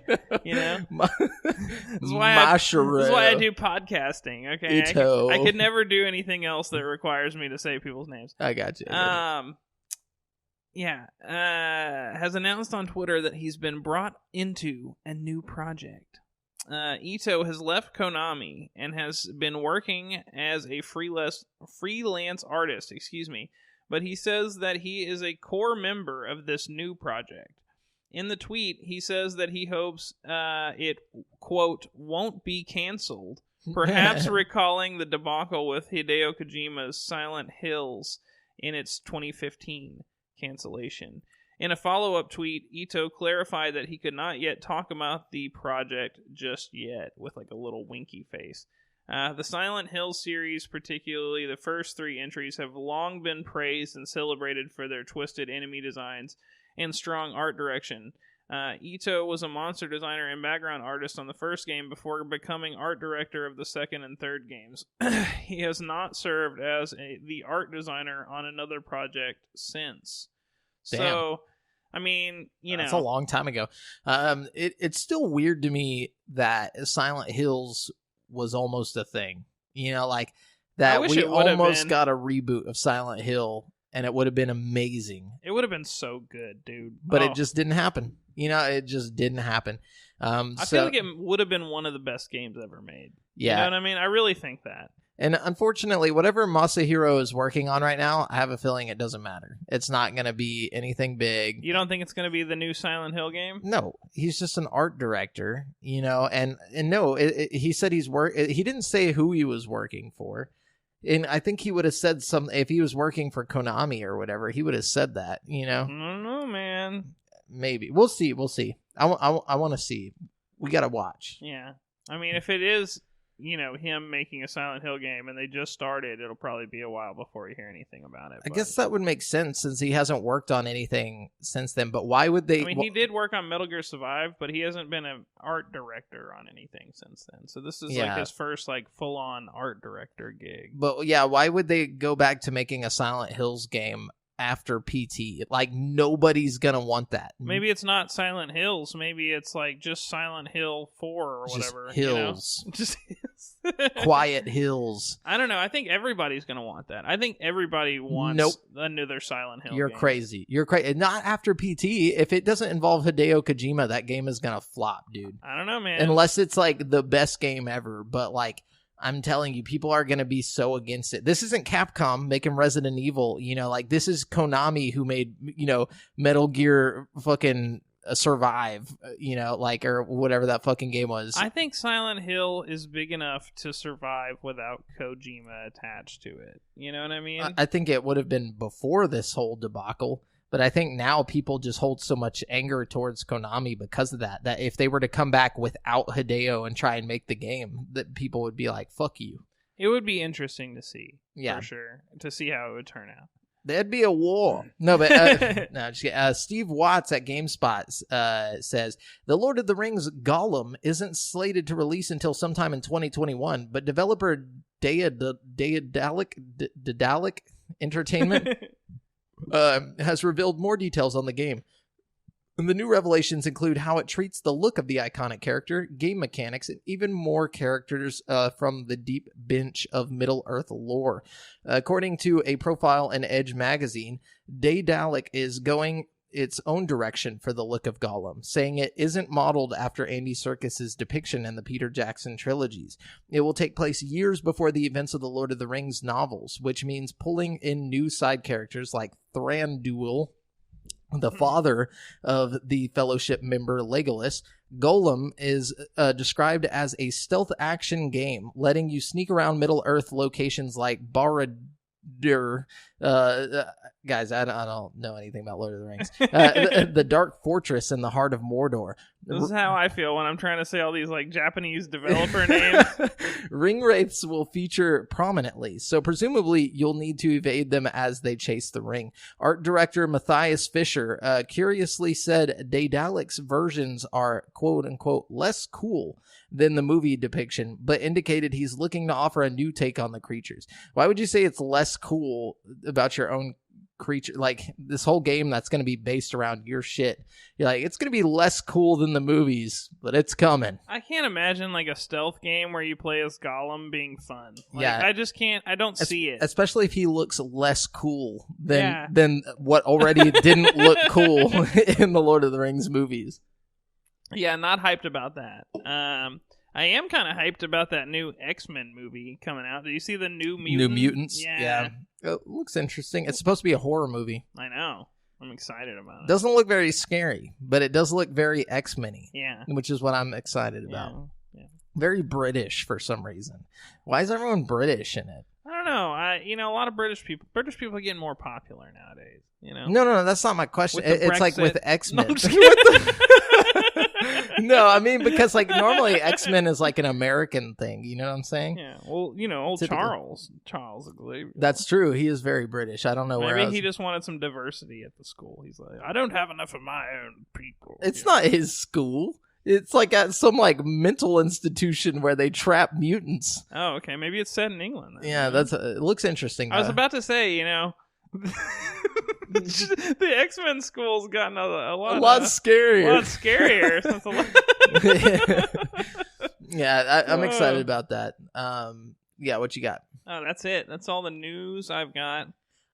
You know? This is why I do podcasting, okay? Ito. I could never do anything else that requires me to say people's names. I got you. Has announced on Twitter that he's been brought into a new project. Ito has left Konami and has been working as a freelance artist, but he says that he is a core member of this new project. In the tweet, he says that he hopes it, quote, won't be canceled, perhaps recalling the debacle with Hideo Kojima's Silent Hills in its 2015 cancellation. In a follow-up tweet, Ito clarified that he could not yet talk about the project just yet, with like a little winky face. The Silent Hill series, particularly the first 3 entries, have long been praised and celebrated for their twisted enemy designs and strong art direction. Ito was a monster designer and background artist on the first game before becoming art director of the second and third games. He has not served as the art designer on another project since. Damn. So, I mean, That's a long time ago. It's still weird to me that Silent Hills was almost a thing. Like that we almost got a reboot of Silent Hill, and it would have been amazing. It would have been so good, dude. But it just didn't happen. It just didn't happen. I feel like it would have been one of the best games ever made. Yeah. You know what I mean? I really think that. And unfortunately, whatever Masahiro is working on right now, I have a feeling it doesn't matter. It's not going to be anything big. You don't think it's going to be the new Silent Hill game? No, he's just an art director, and no, he said he didn't say who he was working for. And I think he would have said if he was working for Konami or whatever, he would have said that, I don't know, man. Maybe. We'll see. I want to see. We got to watch. Yeah. I mean, if it is, him making a Silent Hill game and they just started, it'll probably be a while before you hear anything about it. I guess that would make sense since he hasn't worked on anything since then. But why would they? I mean, he did work on Metal Gear Survive, but he hasn't been an art director on anything since then. So this is like his first full-on art director gig. But yeah, why would they go back to making a Silent Hills game after PT? Nobody's gonna want that. Maybe it's not Silent Hills. Maybe it's just Silent Hill 4 or whatever. Just hills. Just Quiet hills. I don't know. I think everybody's gonna want that. I think everybody wants another Silent Hill. You're game. Crazy. You're crazy. Not after PT. If it doesn't involve Hideo Kojima, that game is gonna flop, dude. I don't know, man. Unless it's the best game ever. But I'm telling you, people are going to be so against it. This isn't Capcom making Resident Evil, this is Konami who made, Metal Gear fucking Survive, or whatever that fucking game was. I think Silent Hill is big enough to survive without Kojima attached to it. You know what I mean? I think it would have been before this whole debacle. But I think now people just hold so much anger towards Konami because of that if they were to come back without Hideo and try and make the game, that people would be like, fuck you. It would be interesting to see, for sure, to see how it would turn out. There'd be a war. No, but no, just kidding. Steve Watts at GameSpot says, The Lord of the Rings Gollum isn't slated to release until sometime in 2021, but developer Daedalic Entertainment has revealed more details on the game. And the new revelations include how it treats the look of the iconic character, game mechanics, and even more characters from the deep bench of Middle-earth lore. According to a profile in Edge magazine, Daedalic is going its own direction for the look of Gollum, saying it isn't modeled after Andy Serkis's depiction in the Peter Jackson trilogies. It will take place years before the events of the Lord of the Rings novels, which means pulling in new side characters like Thranduil, the father of the Fellowship member Legolas. Gollum is described as a stealth action game, letting you sneak around Middle-earth locations like Backordered. Guys, I don't know anything about Lord of the Rings. The Dark Fortress in the heart of Mordor. This is how I feel when I'm trying to say all these Japanese developer names. Ring wraiths will feature prominently, so presumably you'll need to evade them as they chase the ring. Art director Matthias Fisher curiously said Daedalic's versions are quote-unquote less cool than the movie depiction, but indicated he's looking to offer a new take on the creatures. Why would you say it's less cool about your own creature? This whole game that's going to be based around your shit. You're it's going to be less cool than the movies, but it's coming. I can't imagine a stealth game where you play as Gollum being fun. Yeah. I just can't. I don't see it. Especially if he looks less cool than what already didn't look cool in the Lord of the Rings movies. Yeah, not hyped about that. I am kind of hyped about that new X-Men movie coming out. Did you see the New Mutants? New Mutants? Yeah. It looks interesting. It's supposed to be a horror movie. I know. I'm excited about it. Doesn't look very scary, but it does look very X-Men-y. Yeah. Which is what I'm excited about. Yeah. Very British for some reason. Why is everyone British in it? I don't know. A lot of British people are getting more popular nowadays. No, that's not my question. It's Brexit. with X-Men. No, No, I mean, because like normally X-Men is like an American thing. You know what I'm saying? Yeah. Well, old Typically. Charles Xavier. That's true. He is very British. I don't know where Maybe else. he just wanted some diversity at the school. He's like, I don't have enough of my own people. It's not his school. It's like at some like mental institution where they trap mutants. Oh, okay. Maybe it's set in England. Then. Yeah, it looks interesting. I was about to say, the X-Men school's gotten a lot scarier. A lot scarier. Since Yeah, I'm excited about that. Yeah, what you got? Oh, that's it. That's all the news I've got.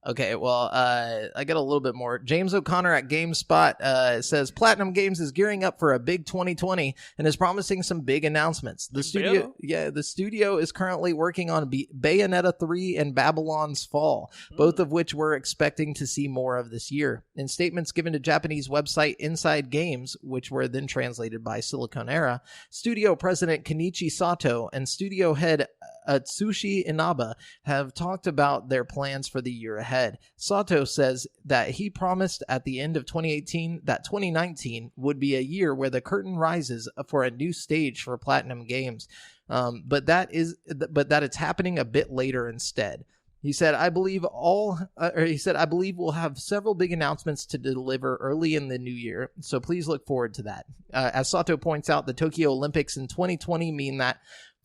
Okay, well, I got a little bit more. James O'Connor at GameSpot says Platinum Games is gearing up for a big 2020 and is promising some big announcements. The studio is currently working on Bayonetta 3 and Babylon's Fall, both of which we're expecting to see more of this year. In statements given to Japanese website Inside Games, which were then translated by Siliconera, studio president Kenichi Sato and studio head Atsushi Inaba have talked about their plans for the year ahead. Sato says that he promised at the end of 2018 that 2019 would be a year where the curtain rises for a new stage for Platinum Games, but that it's happening a bit later instead. He said, I believe we'll have several big announcements to deliver early in the new year, so please look forward to that. As Sato points out, the Tokyo Olympics in 2020 mean that,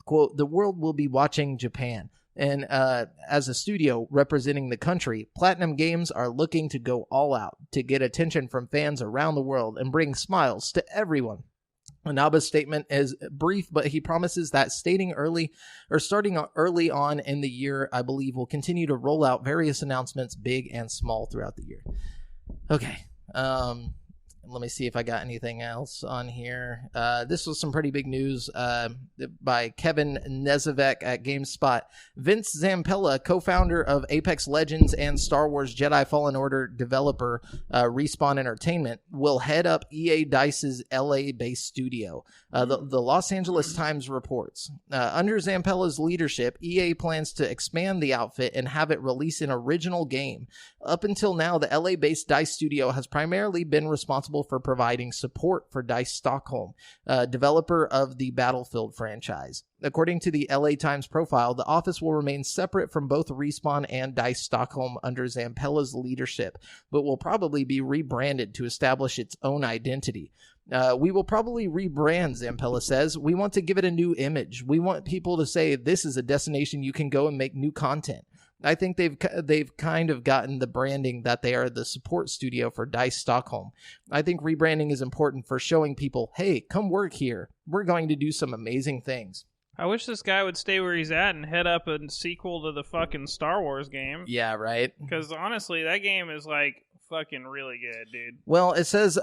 quote, the world will be watching Japan. And as a studio representing the country, Platinum Games are looking to go all out to get attention from fans around the world and bring smiles to everyone. Inaba's statement is brief, but he promises that starting early on in the year, I believe will continue to roll out various announcements, big and small, throughout the year. Okay. Let me see if I got anything else on here. This was some pretty big news by Kevin Nezevek at GameSpot. Vince Zampella, co-founder of Apex Legends and Star Wars Jedi Fallen Order developer Respawn Entertainment, will head up EA Dice's LA-based studio. The Los Angeles Times reports. Under Zampella's leadership, EA plans to expand the outfit and have it release an original game. Up until now, the LA-based Dice studio has primarily been responsible for providing support for Dice Stockholm, developer of the Battlefield franchise. According to the LA Times profile, the office will remain separate from both Respawn and Dice Stockholm under Zampella's leadership, but will probably be rebranded to establish its own identity. We will probably rebrand, Zampella says. We want to give it a new image. We want people to say this is a destination you can go and make new content. I think they've kind of gotten the branding that they are the support studio for Dice Stockholm. I think rebranding is important for showing people, hey, come work here. We're going to do some amazing things. I wish this guy would stay where he's at and head up a sequel to the fucking Star Wars game. Yeah, right? Because honestly, that game is like fucking really good, dude. Well, it says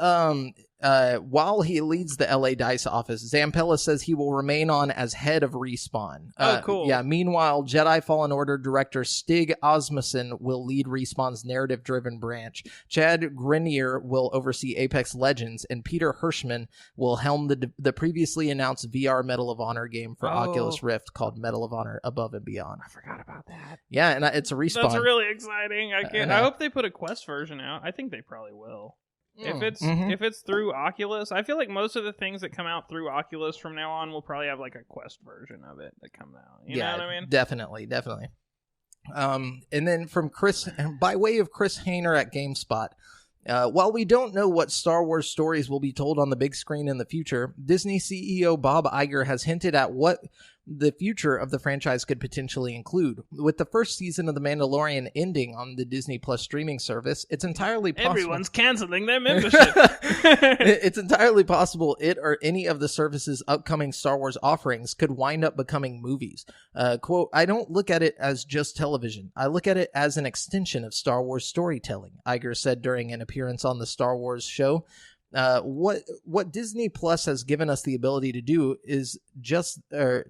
while he leads the LA Dice office, Zampella says he will remain on as head of Respawn. Oh, cool. Yeah, meanwhile, Jedi Fallen Order director Stig Asmussen will lead Respawn's narrative-driven branch. Chad Grenier will oversee Apex Legends, and Peter Hirschman will helm the previously announced VR Medal of Honor game for Oculus Rift called Medal of Honor Above and Beyond. I forgot about that. Yeah, and it's a Respawn. That's really exciting. I hope they put a Quest version out. I think they probably will. If it's through Oculus, I feel like most of the things that come out through Oculus from now on will probably have like a Quest version of it that comes out. You know what I mean? Definitely. And then from Chris, by way of Chris Hayner at GameSpot, while we don't know what Star Wars stories will be told on the big screen in the future, Disney CEO Bob Iger has hinted at what the future of the franchise could potentially include. With the first season of The Mandalorian ending on the Disney Plus streaming service, it's entirely possible... Everyone's canceling their membership. It's entirely possible it or any of the service's upcoming Star Wars offerings could wind up becoming movies. Quote, I don't look at it as just television. I look at it as an extension of Star Wars storytelling, Iger said during an appearance on the Star Wars show. What Disney Plus has given us the ability to do is to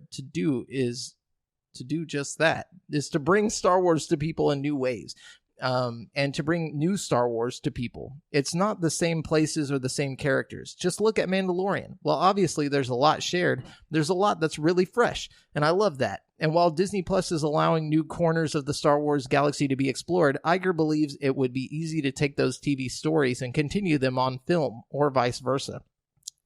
bring Star Wars to people in new ways. And to bring new Star Wars to people. It's not the same places or the same characters. Just look at Mandalorian. Well, obviously, there's a lot shared. There's a lot that's really fresh, and I love that. And while Disney Plus is allowing new corners of the Star Wars galaxy to be explored, Iger believes it would be easy to take those TV stories and continue them on film, or vice versa.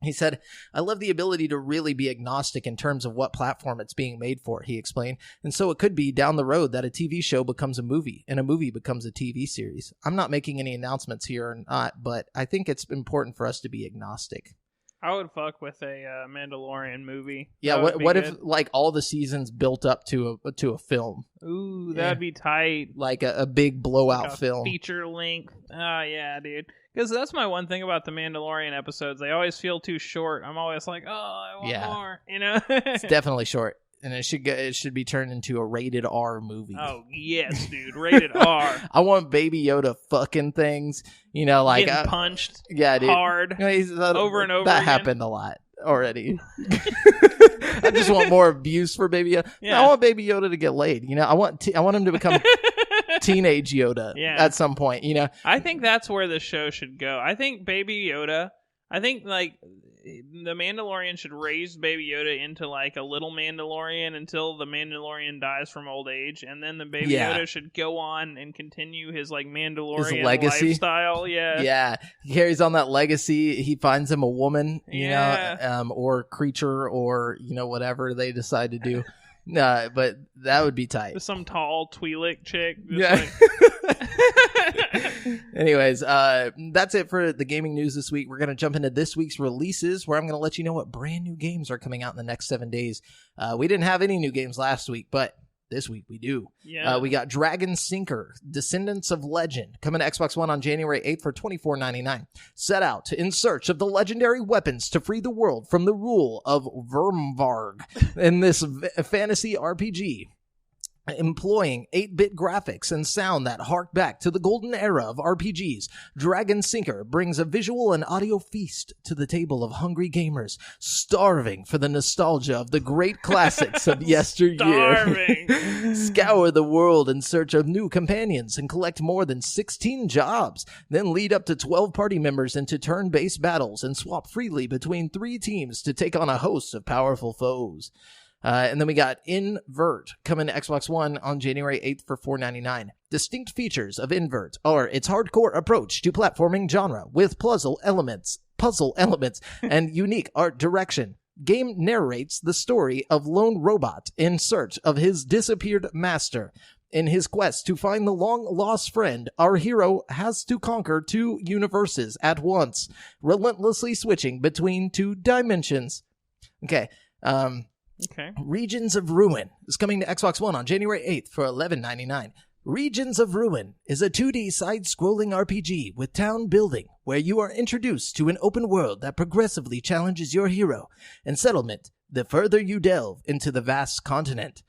He said, I love the ability to really be agnostic in terms of what platform it's being made for, he explained. And so it could be down the road that a TV show becomes a movie and a movie becomes a TV series. I'm not making any announcements here or not, but I think it's important for us to be agnostic. I would fuck with a Mandalorian movie. Yeah, what if like all the seasons built up to a film? Ooh, that'd be tight. Like a big blowout like a film. Feature length. Oh, yeah, dude. Because that's my one thing about the Mandalorian episodes. They always feel too short. I'm always like, oh, I want more. You know? It's definitely short. And it should be turned into a rated R movie. Oh, yes, dude. Rated R. I want Baby Yoda fucking things. You know, like... Getting punched. Yeah, dude. Hard. Over and over That again. happened a lot already. I just want more abuse for Baby Yoda. Yeah. I want Baby Yoda to get laid. You know, I want him to become teenage Yoda at some point, you know. I think that's where the show should go. I think Baby Yoda... I think, like, the Mandalorian should raise Baby Yoda into, like, a little Mandalorian until the Mandalorian dies from old age, and then the Baby Yoda should go on and continue his, like, Mandalorian legacy lifestyle. Yeah. Yeah. He carries on that legacy. He finds him a woman, you know, or creature, or, you know, whatever they decide to do. But that would be tight. Some tall Twi'lek chick. Anyways, that's it for the gaming news this week. We're going to jump into this week's releases, where I'm going to let you know what brand new games are coming out in the next 7 days. We didn't have any new games last week, but this week we do. Yeah. We got Dragon Sinker, Descendants of Legend, coming to Xbox One on January 8th for $24.99. Set out in search of the legendary weapons to free the world from the rule of Vermvarg in this fantasy RPG. Employing 8-bit graphics and sound that hark back to the golden era of RPGs, Dragon Sinker brings a visual and audio feast to the table of hungry gamers, starving for the nostalgia of the great classics of yesteryear. Scour the world in search of new companions and collect more than 16 jobs, then lead up to 12 party members into turn-based battles and swap freely between 3 teams to take on a host of powerful foes. And then we got Invert coming to Xbox One on January 8th for $4.99. Distinct features of Invert are its hardcore approach to platforming genre with puzzle elements, and unique art direction. Game narrates the story of lone robot in search of his disappeared master. In his quest to find the long-lost friend, our hero has to conquer 2 universes at once, relentlessly switching between 2 dimensions. Okay, Regions of Ruin is coming to Xbox One on January 8th for $11.99. Regions of Ruin is a 2D side-scrolling RPG with town building, where you are introduced to an open world that progressively challenges your hero and settlement the further you delve into the vast continent.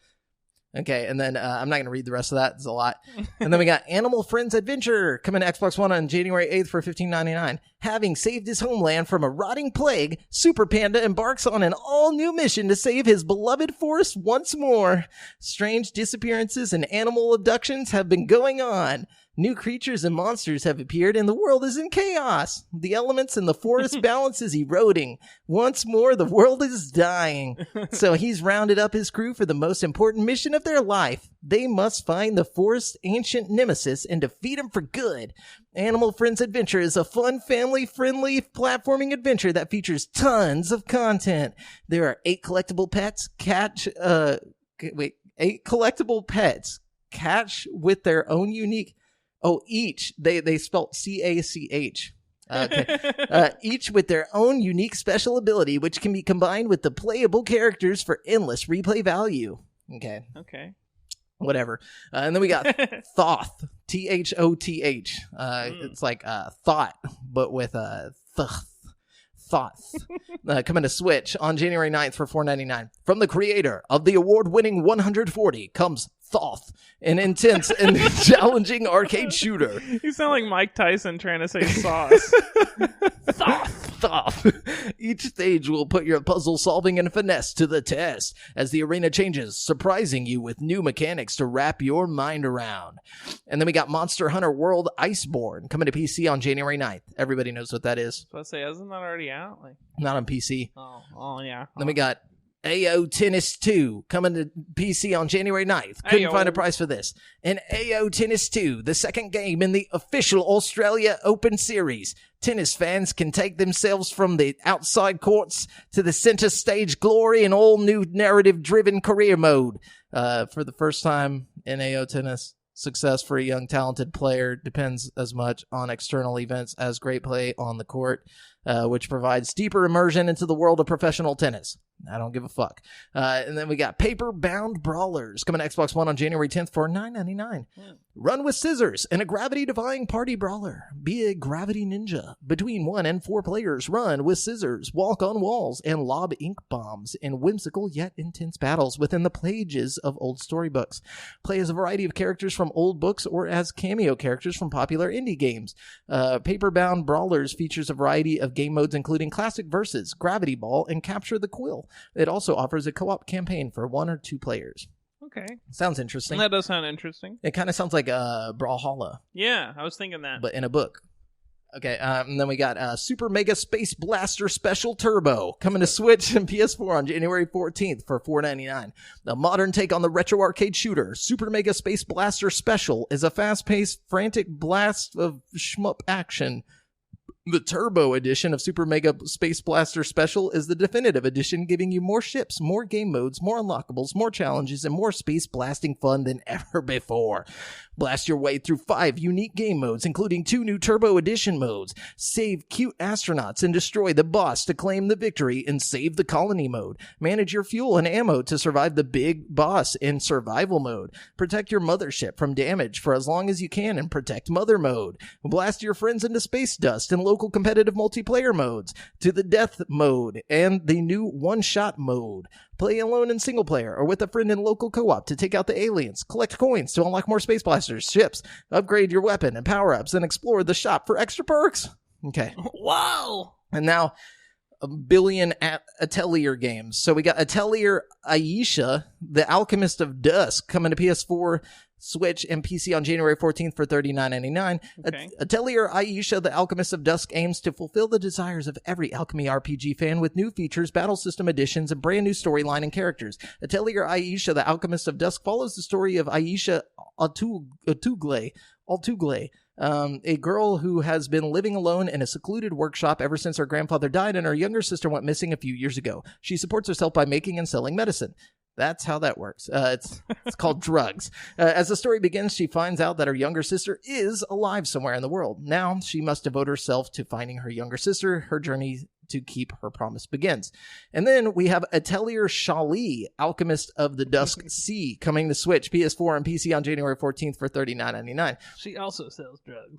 Okay, and then I'm not going to read the rest of that. It's a lot. And then we got Animal Friends Adventure coming to Xbox One on January 8th for $15.99. Having saved his homeland from a rotting plague, Super Panda embarks on an all-new mission to save his beloved forest once more. Strange disappearances and animal abductions have been going on. New creatures and monsters have appeared, and the world is in chaos. The elements in the forest balance is eroding. Once more, the world is dying. So he's rounded up his crew for the most important mission of their life. They must find the forest's ancient nemesis and defeat him for good. Animal Friends Adventure is a fun, family-friendly platforming adventure that features tons of content. There are 8 collectible pets, 8 collectible pets, catch with their own unique... Oh, each. They spelled CACH. Okay. Each with their own unique special ability, which can be combined with the playable characters for endless replay value. Okay. Whatever. And then we got Thoth. Thoth. It's like thought, but with Thoth. Coming to Switch on January 9th for $4.99. From the creator of the award-winning 140 comes Thoth, an intense and challenging arcade shooter. You sound like Mike Tyson trying to say sauce. Thoth. Each stage will put your puzzle solving and finesse to the test as the arena changes, surprising you with new mechanics to wrap your mind around. And then we got Monster Hunter World Iceborne coming to PC on January 9th. Everybody knows what that is. I was about to say, isn't that already out? Not on PC. Oh yeah. Then we got AO Tennis 2 coming to PC on January 9th. Couldn't find a price for this. And AO Tennis 2, the second game in the official Australia Open Series. Tennis fans can take themselves from the outside courts to the center stage glory in all new narrative-driven career mode. For the first time in AO Tennis, success for a young, talented player depends as much on external events as great play on the court, which provides deeper immersion into the world of professional tennis. I don't give a fuck. And then we got Paper-Bound Brawlers coming to Xbox One on January 10th for $9.99. Run with scissors in a gravity-defying party brawler. Be a gravity ninja. Between 1 and 4 players, run with scissors, walk on walls, and lob ink bombs in whimsical yet intense battles within the pages of old storybooks. Play as a variety of characters from old books or as cameo characters from popular indie games. Paper-Bound Brawlers features a variety of game modes including Classic Versus, Gravity Ball, and Capture the Quill. It also offers a co-op campaign for 1 or 2 players. Okay. Sounds interesting. That does sound interesting. It kind of sounds like Brawlhalla. Yeah, I was thinking that. But in a book. Okay, and then we got Super Mega Space Blaster Special Turbo coming to Switch and PS4 on January 14th for $4.99. The modern take on the retro arcade shooter, Super Mega Space Blaster Special, is a fast-paced, frantic blast of shmup action. The Turbo edition of Super Mega Space Blaster Special is the definitive edition, giving you more ships, more game modes, more unlockables, more challenges, and more space blasting fun than ever before. Blast your way through 5 unique game modes, including 2 new Turbo Edition modes. Save cute astronauts and destroy the boss to claim the victory in Save the Colony mode. Manage your fuel and ammo to survive the big boss in Survival mode. Protect your mothership from damage for as long as you can in Protect Mother mode. Blast your friends into space dust in local competitive multiplayer modes, to the Death mode, and the new One-Shot mode. Play alone in single player or with a friend in local co-op to take out the aliens, collect coins to unlock more space blasters, ships, upgrade your weapon and power-ups, and explore the shop for extra perks. Okay. Wow! And now, a billion Atelier games. So we got Atelier Aisha, the Alchemist of Dusk, coming to PS4, Switch, and PC on January 14th for $39.99. Okay. Atelier Aisha, the Alchemist of Dusk, aims to fulfill the desires of every Alchemy RPG fan with new features, battle system additions, and brand new storyline and characters. Atelier Aisha, the Alchemist of Dusk, follows the story of Aisha Altugle, a girl who has been living alone in a secluded workshop ever since her grandfather died and her younger sister went missing a few years ago. She supports herself by making and selling medicine. That's how that works. It's called drugs. As the story begins, she finds out that her younger sister is alive somewhere in the world. Now, she must devote herself to finding her younger sister. Her journey to keep her promise begins. And then we have Atelier Shali, Alchemist of the Dusk Sea, coming to Switch, PS4, and PC on January 14th for $39.99. She also sells drugs.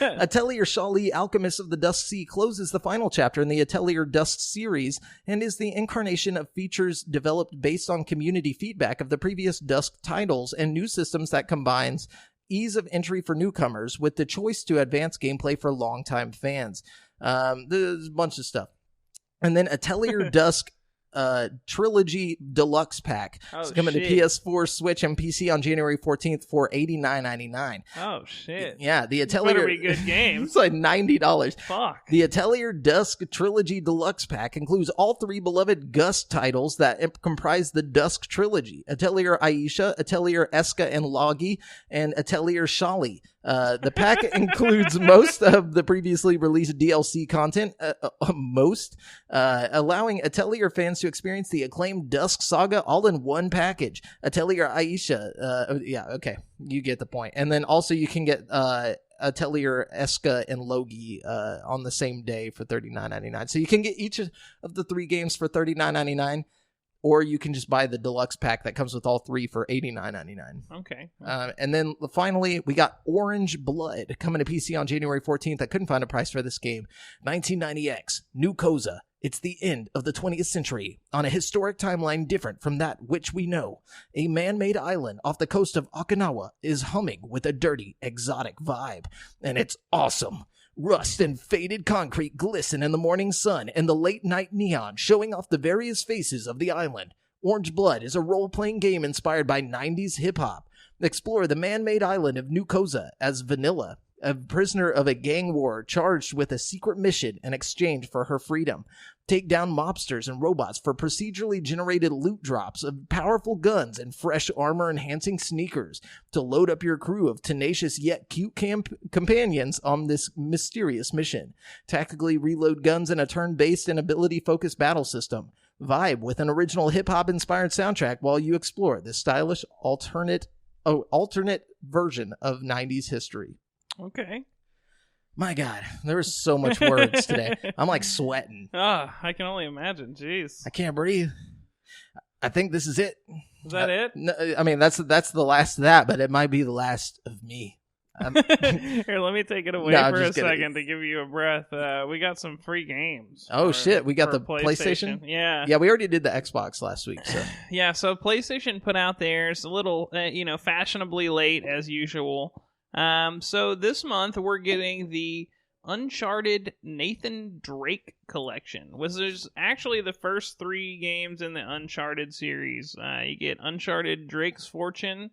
Atelier Shali, Alchemist of the Dusk Sea, closes the final chapter in the Atelier Dusk series and is the incarnation of features developed based on community feedback of the previous Dusk titles and new systems that combines ease of entry for newcomers with the choice to advance gameplay for longtime fans. There's a bunch of stuff. And then Atelier Dusk Trilogy Deluxe Pack. It's coming to PS4, Switch, and PC on January 14th for $89.99. Oh, shit. Yeah, the Atelier... Better be good games. It's like $90. Fuck. The Atelier Dusk Trilogy Deluxe Pack includes all 3 beloved Gus titles that comprise the Dusk Trilogy. Atelier Aisha, Atelier Eska and Logi, and Atelier Shali. The pack includes most of the previously released DLC content, allowing Atelier fans to experience the acclaimed Dusk Saga all in one package. Atelier Aisha, yeah, okay, you get the point. And then also you can get Atelier Eska and Logi on the same day for $39.99. So you can get each of the 3 games for $39.99. Or you can just buy the deluxe pack that comes with all 3 for $89.99. Okay. And then finally, we got Orange Blood coming to PC on January 14th. I couldn't find a price for this game. 1990X, New Koza. It's the end of the 20th century on a historic timeline different from that which we know. A man-made island off the coast of Okinawa is humming with a dirty, exotic vibe. And it's awesome. Rust and faded concrete glisten in the morning sun and the late-night neon showing off the various faces of the island. Orange Blood is a role-playing game inspired by 90s hip-hop. Explore the man-made island of New Koza as Vanilla, a prisoner of a gang war charged with a secret mission in exchange for her freedom. Take down mobsters and robots for procedurally generated loot drops of powerful guns and fresh armor-enhancing sneakers to load up your crew of tenacious yet cute companions on this mysterious mission. Tactically reload guns in a turn-based and ability-focused battle system. Vibe with an original hip-hop inspired soundtrack while you explore this stylish alternate version of 90s history. Okay. My God, there was so much words today. I'm like sweating. I can only imagine. Jeez. I can't breathe. I think this is it. Is that it? No, I mean, that's the last of that, but it might be the last of me. Here, let me take it away for a second to give you a breath. We got some free games. Oh, shit. We got the PlayStation? Yeah. Yeah, we already did the Xbox last week. So yeah, so PlayStation put out theirs a little, fashionably late as usual. So this month we're getting the Uncharted Nathan Drake collection, which is actually the first 3 games in the Uncharted series. You get Uncharted Drake's Fortune,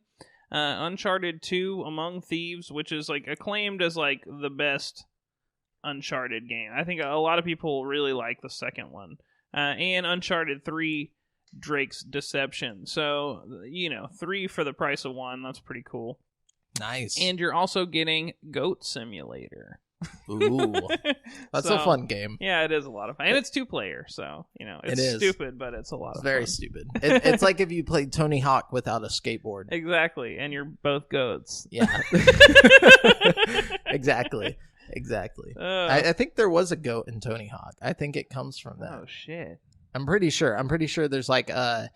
Uncharted 2 Among Thieves, which is like acclaimed as like the best Uncharted game. I think a lot of people really like the second one. And Uncharted 3 Drake's Deception. So, 3 for the price of 1. That's pretty cool. Nice. And you're also getting Goat Simulator. Ooh. That's a fun game. Yeah, it is a lot of fun. And it's 2-player, so, it's stupid, but it's a lot of fun. Very stupid. It's like if you played Tony Hawk without a skateboard. Exactly, and you're both goats. Yeah. Exactly. I think there was a goat in Tony Hawk. I think it comes from that. Oh, shit. I'm pretty sure there's like a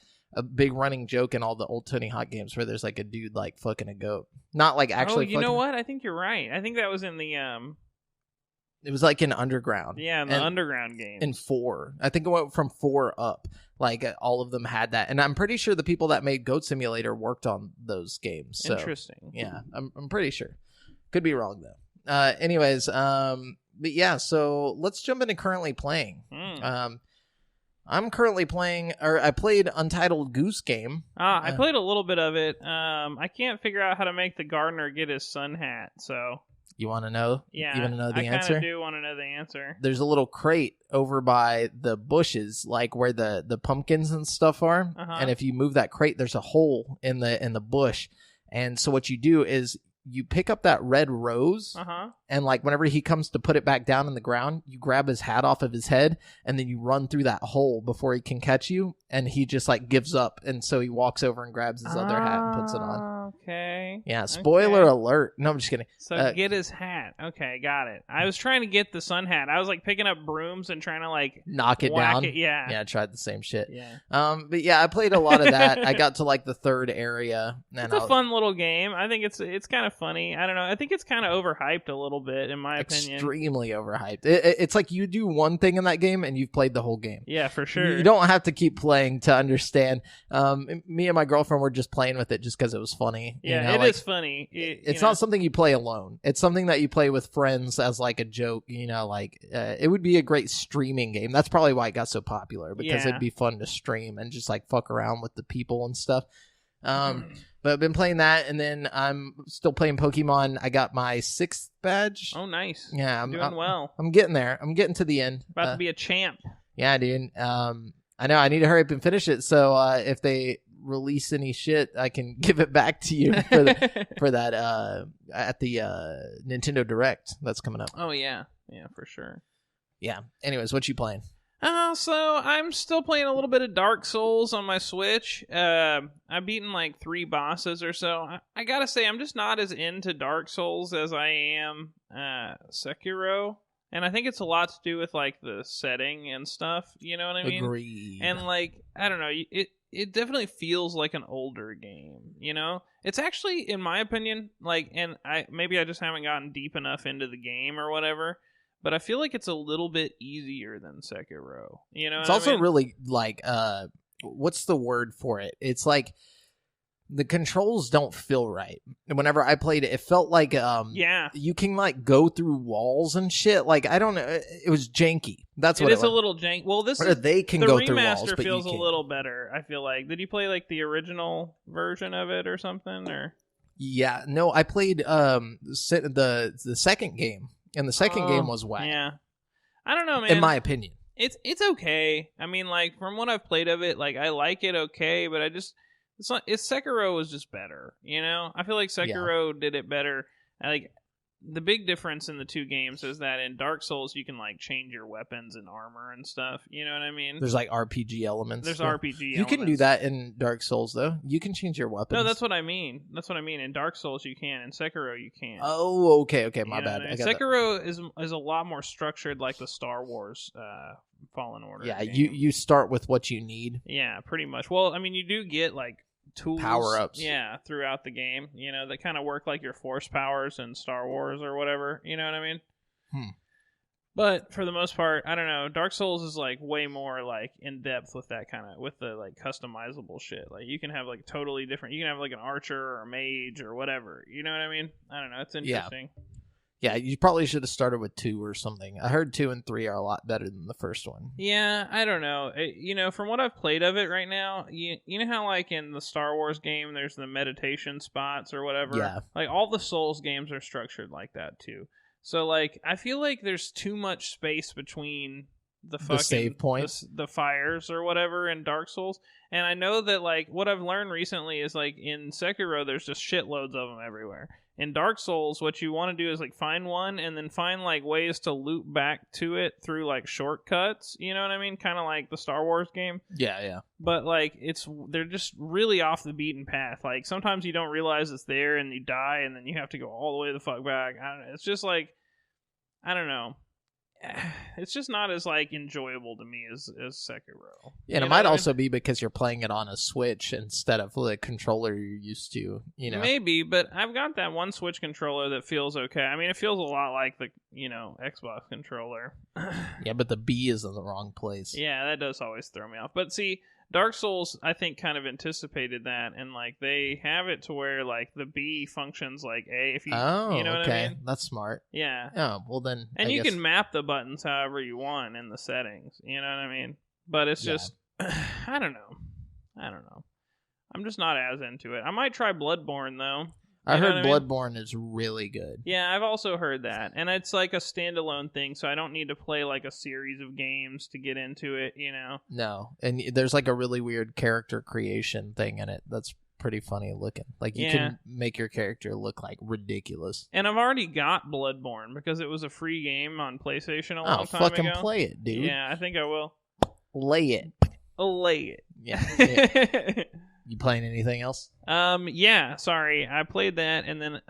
big running joke in all the old Tony Hawk games where there's like a dude like fucking a goat. Not like actually you know what? I think you're right. I think that was in the It was like in Underground. Yeah, in the Underground game. In 4. I think it went from 4 up. Like all of them had that. And I'm pretty sure the people that made Goat Simulator worked on those games. So, interesting. Yeah, I'm pretty sure. Could be wrong though. Anyways, but yeah, so let's jump into currently playing. I'm currently playing, or I played Untitled Goose Game. I played a little bit of it. I can't figure out how to make the gardener get his sun hat, so... You want to know? Yeah. You want to know the answer? I kind of do want to know the answer. There's a little crate over by the bushes, like where the pumpkins and stuff are. And if you move that crate, there's a hole in the bush. And so what you do is you pick up that red rose, and like whenever he comes to put it back down in the ground, you grab his hat off of his head, and then you run through that hole before he can catch you, and he just like gives up, and so he walks over and grabs his other hat and puts it on. Okay. Yeah, spoiler alert. No, I'm just kidding. So get his hat. Okay, got it. I was trying to get the sun hat. I was like picking up brooms and trying to like knock it down. Yeah. Yeah, I tried the same shit. Yeah. But yeah, I played a lot of that. I got to like the 3rd area. And it's a fun little game. I think it's kind of funny. I don't know. I think it's kind of overhyped a little bit, in my opinion. Extremely overhyped. It's like you do one thing in that game and you've played the whole game. Yeah, for sure. You don't have to keep playing to understand. Me and my girlfriend were just playing with it just because it was funny. Yeah, it is funny. It's not something you play alone. It's something that you play with friends as like a joke. It would be a great streaming game. That's probably why it got so popular, because it'd be fun to stream and just like fuck around with the people and stuff. But I've been playing that, and then I'm still playing Pokemon. I got my 6th badge. Oh, nice. Yeah, I'm doing well. I'm getting there. I'm getting to the end. About to be a champ. Yeah, dude. I know. I need to hurry up and finish it. So if they release any shit, I can give it back to you for that at the Nintendo Direct that's coming up. Oh yeah, for sure. Yeah. Anyways, what you playing? So I'm still playing a little bit of Dark Souls on my Switch. I've beaten like 3 bosses or so. I gotta say, I'm just not as into Dark Souls as I am Sekiro. And I think it's a lot to do with like the setting and stuff. You know what I mean? Agreed. And like, I don't know, it definitely feels like an older game. It's actually, in my opinion, like, and maybe I just haven't gotten deep enough into the game or whatever, but I feel like it's a little bit easier than Sekiro. It's also really like what's the word for it? It's like the controls don't feel right. And whenever I played it, it felt like you can like go through walls and shit. Like I don't know, it was janky. That's what it was. It is a little janky. Well, they can go through walls, but the remaster feels a little better. I feel like. Did you play like the original version of it or something? Or Yeah, no, I played the second game, and the second game was whack. Yeah, I don't know, man. In my opinion, it's okay. I mean, like from what I've played of it, like I like it okay, but Sekiro was just better. You know, I feel like Sekiro did it better. Like the big difference in the two games is that in Dark Souls you can like change your weapons and armor and stuff. You know what I mean? There's like RPG elements. There's RPG. You can do that in Dark Souls though. You can change your weapons. No, that's what I mean. In Dark Souls you can. In Sekiro you can't. Oh, okay, my bad. I mean? Sekiro is a lot more structured, like the Star Wars Fallen Order. Yeah, game. you start with what you need. Yeah, pretty much. Well, I mean, you do get like tools, power-ups, throughout the game, that kind of work like your force powers in Star Wars or whatever, you know what I mean? But for the most part, I don't know, Dark Souls is like way more like in depth with that kind of, with the like customizable shit. Like you can have like totally different, you can have like an archer or a mage or whatever, you know what I mean? I don't know, it's interesting. Yeah, you probably should have started with 2 or something. I heard 2 and 3 are a lot better than the first one. Yeah, I don't know. From what I've played of it right now, you know how like in the Star Wars game, there's the meditation spots or whatever? Yeah. Like all the Souls games are structured like that too. So like, I feel like there's too much space between the save points, the fires or whatever in Dark Souls. And I know that like what I've learned recently is like in Sekiro, there's just shitloads of them everywhere. In Dark Souls, what you want to do is like find one and then find like ways to loop back to it through like shortcuts. You know what I mean? Kind of like the Star Wars game. Yeah. But like they're just really off the beaten path. Like sometimes you don't realize it's there and you die and then you have to go all the way the fuck back. I don't know. It's just like, I don't know. It's just not as like enjoyable to me as Sekiro. Yeah, and it might also be because you're playing it on a Switch instead of the controller you're used to, Maybe, but I've got that one Switch controller that feels okay. I mean, it feels a lot like the, Xbox controller. Yeah, but the B is in the wrong place. Yeah, that does always throw me off. But see, Dark Souls, I think, kind of anticipated that, and like they have it to where like the B functions like A. If you, you know what I mean? That's smart. Yeah. Oh, well then. And you can map the buttons however you want in the settings. You know what I mean? But it's just, I don't know. I'm just not as into it. I might try Bloodborne though. I heard Bloodborne is really good. Yeah, I've also heard that. And it's like a standalone thing, so I don't need to play like a series of games to get into it, No. And there's like a really weird character creation thing in it that's pretty funny looking. Like you can make your character look like ridiculous. And I've already got Bloodborne because it was a free game on PlayStation a long time fucking ago. play it, dude. Yeah, I think I will. Lay it. Yeah. You playing anything else? Yeah, sorry. I played that, and then,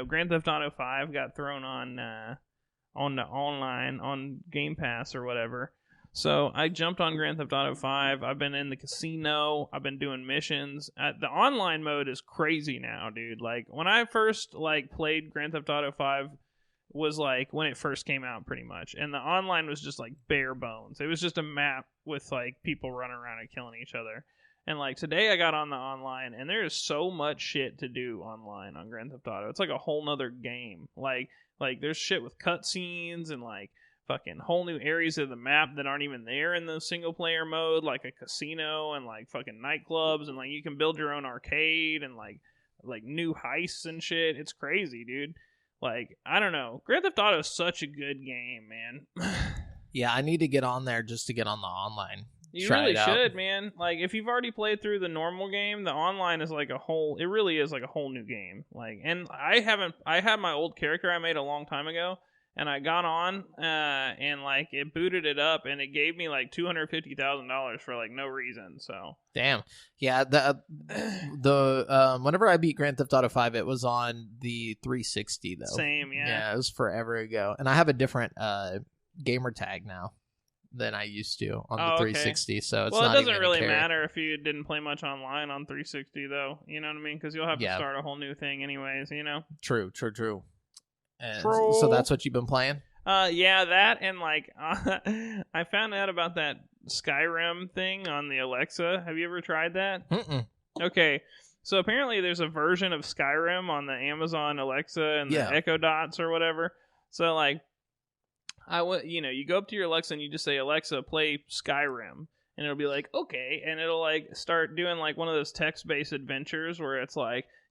Grand Theft Auto 5 got thrown on the online, on Game Pass or whatever. So I jumped on Grand Theft Auto 5. I've been in the casino. I've been doing missions. The online mode is crazy now, dude. Like, when I first, played Grand Theft Auto 5 was, when it first came out, pretty much. And the online was just, bare bones. It was just a map with, people running around and killing each other. And today I got on the online, and there is so much shit to do online on Grand Theft Auto. It's like a whole nother game. Like there's shit with cutscenes and fucking whole new areas of the map that aren't even there in the single player mode, like a casino and fucking nightclubs, and you can build your own arcade and like new heists and shit. It's crazy, dude. I don't know. Grand Theft Auto is such a good game, man. Yeah, I need to get on there just to get on the online. You really should, man. If you've already played through the normal game, the online is it really is a whole new game. And I had my old character I made a long time ago, and I got on, and it booted it up, and it gave me $250,000 for no reason, so. Damn. Yeah, the whenever I beat Grand Theft Auto 5, it was on the 360, though. Same, yeah. Yeah, it was forever ago. And I have a different gamer tag now than I used to on the 360, so it's not it doesn't even really matter if you didn't play much online on 360, though. You know what I mean? Because you'll have to start a whole new thing anyways, True. And so that's what you've been playing? Yeah, that and I found out about that Skyrim thing on the Alexa. Have you ever tried that? Mm-mm. Okay, so apparently there's a version of Skyrim on the Amazon Alexa and the Echo Dots or whatever. So you go up to your Alexa and you just say, Alexa, play Skyrim. And it'll be okay. And it'll start doing one of those text-based adventures where it's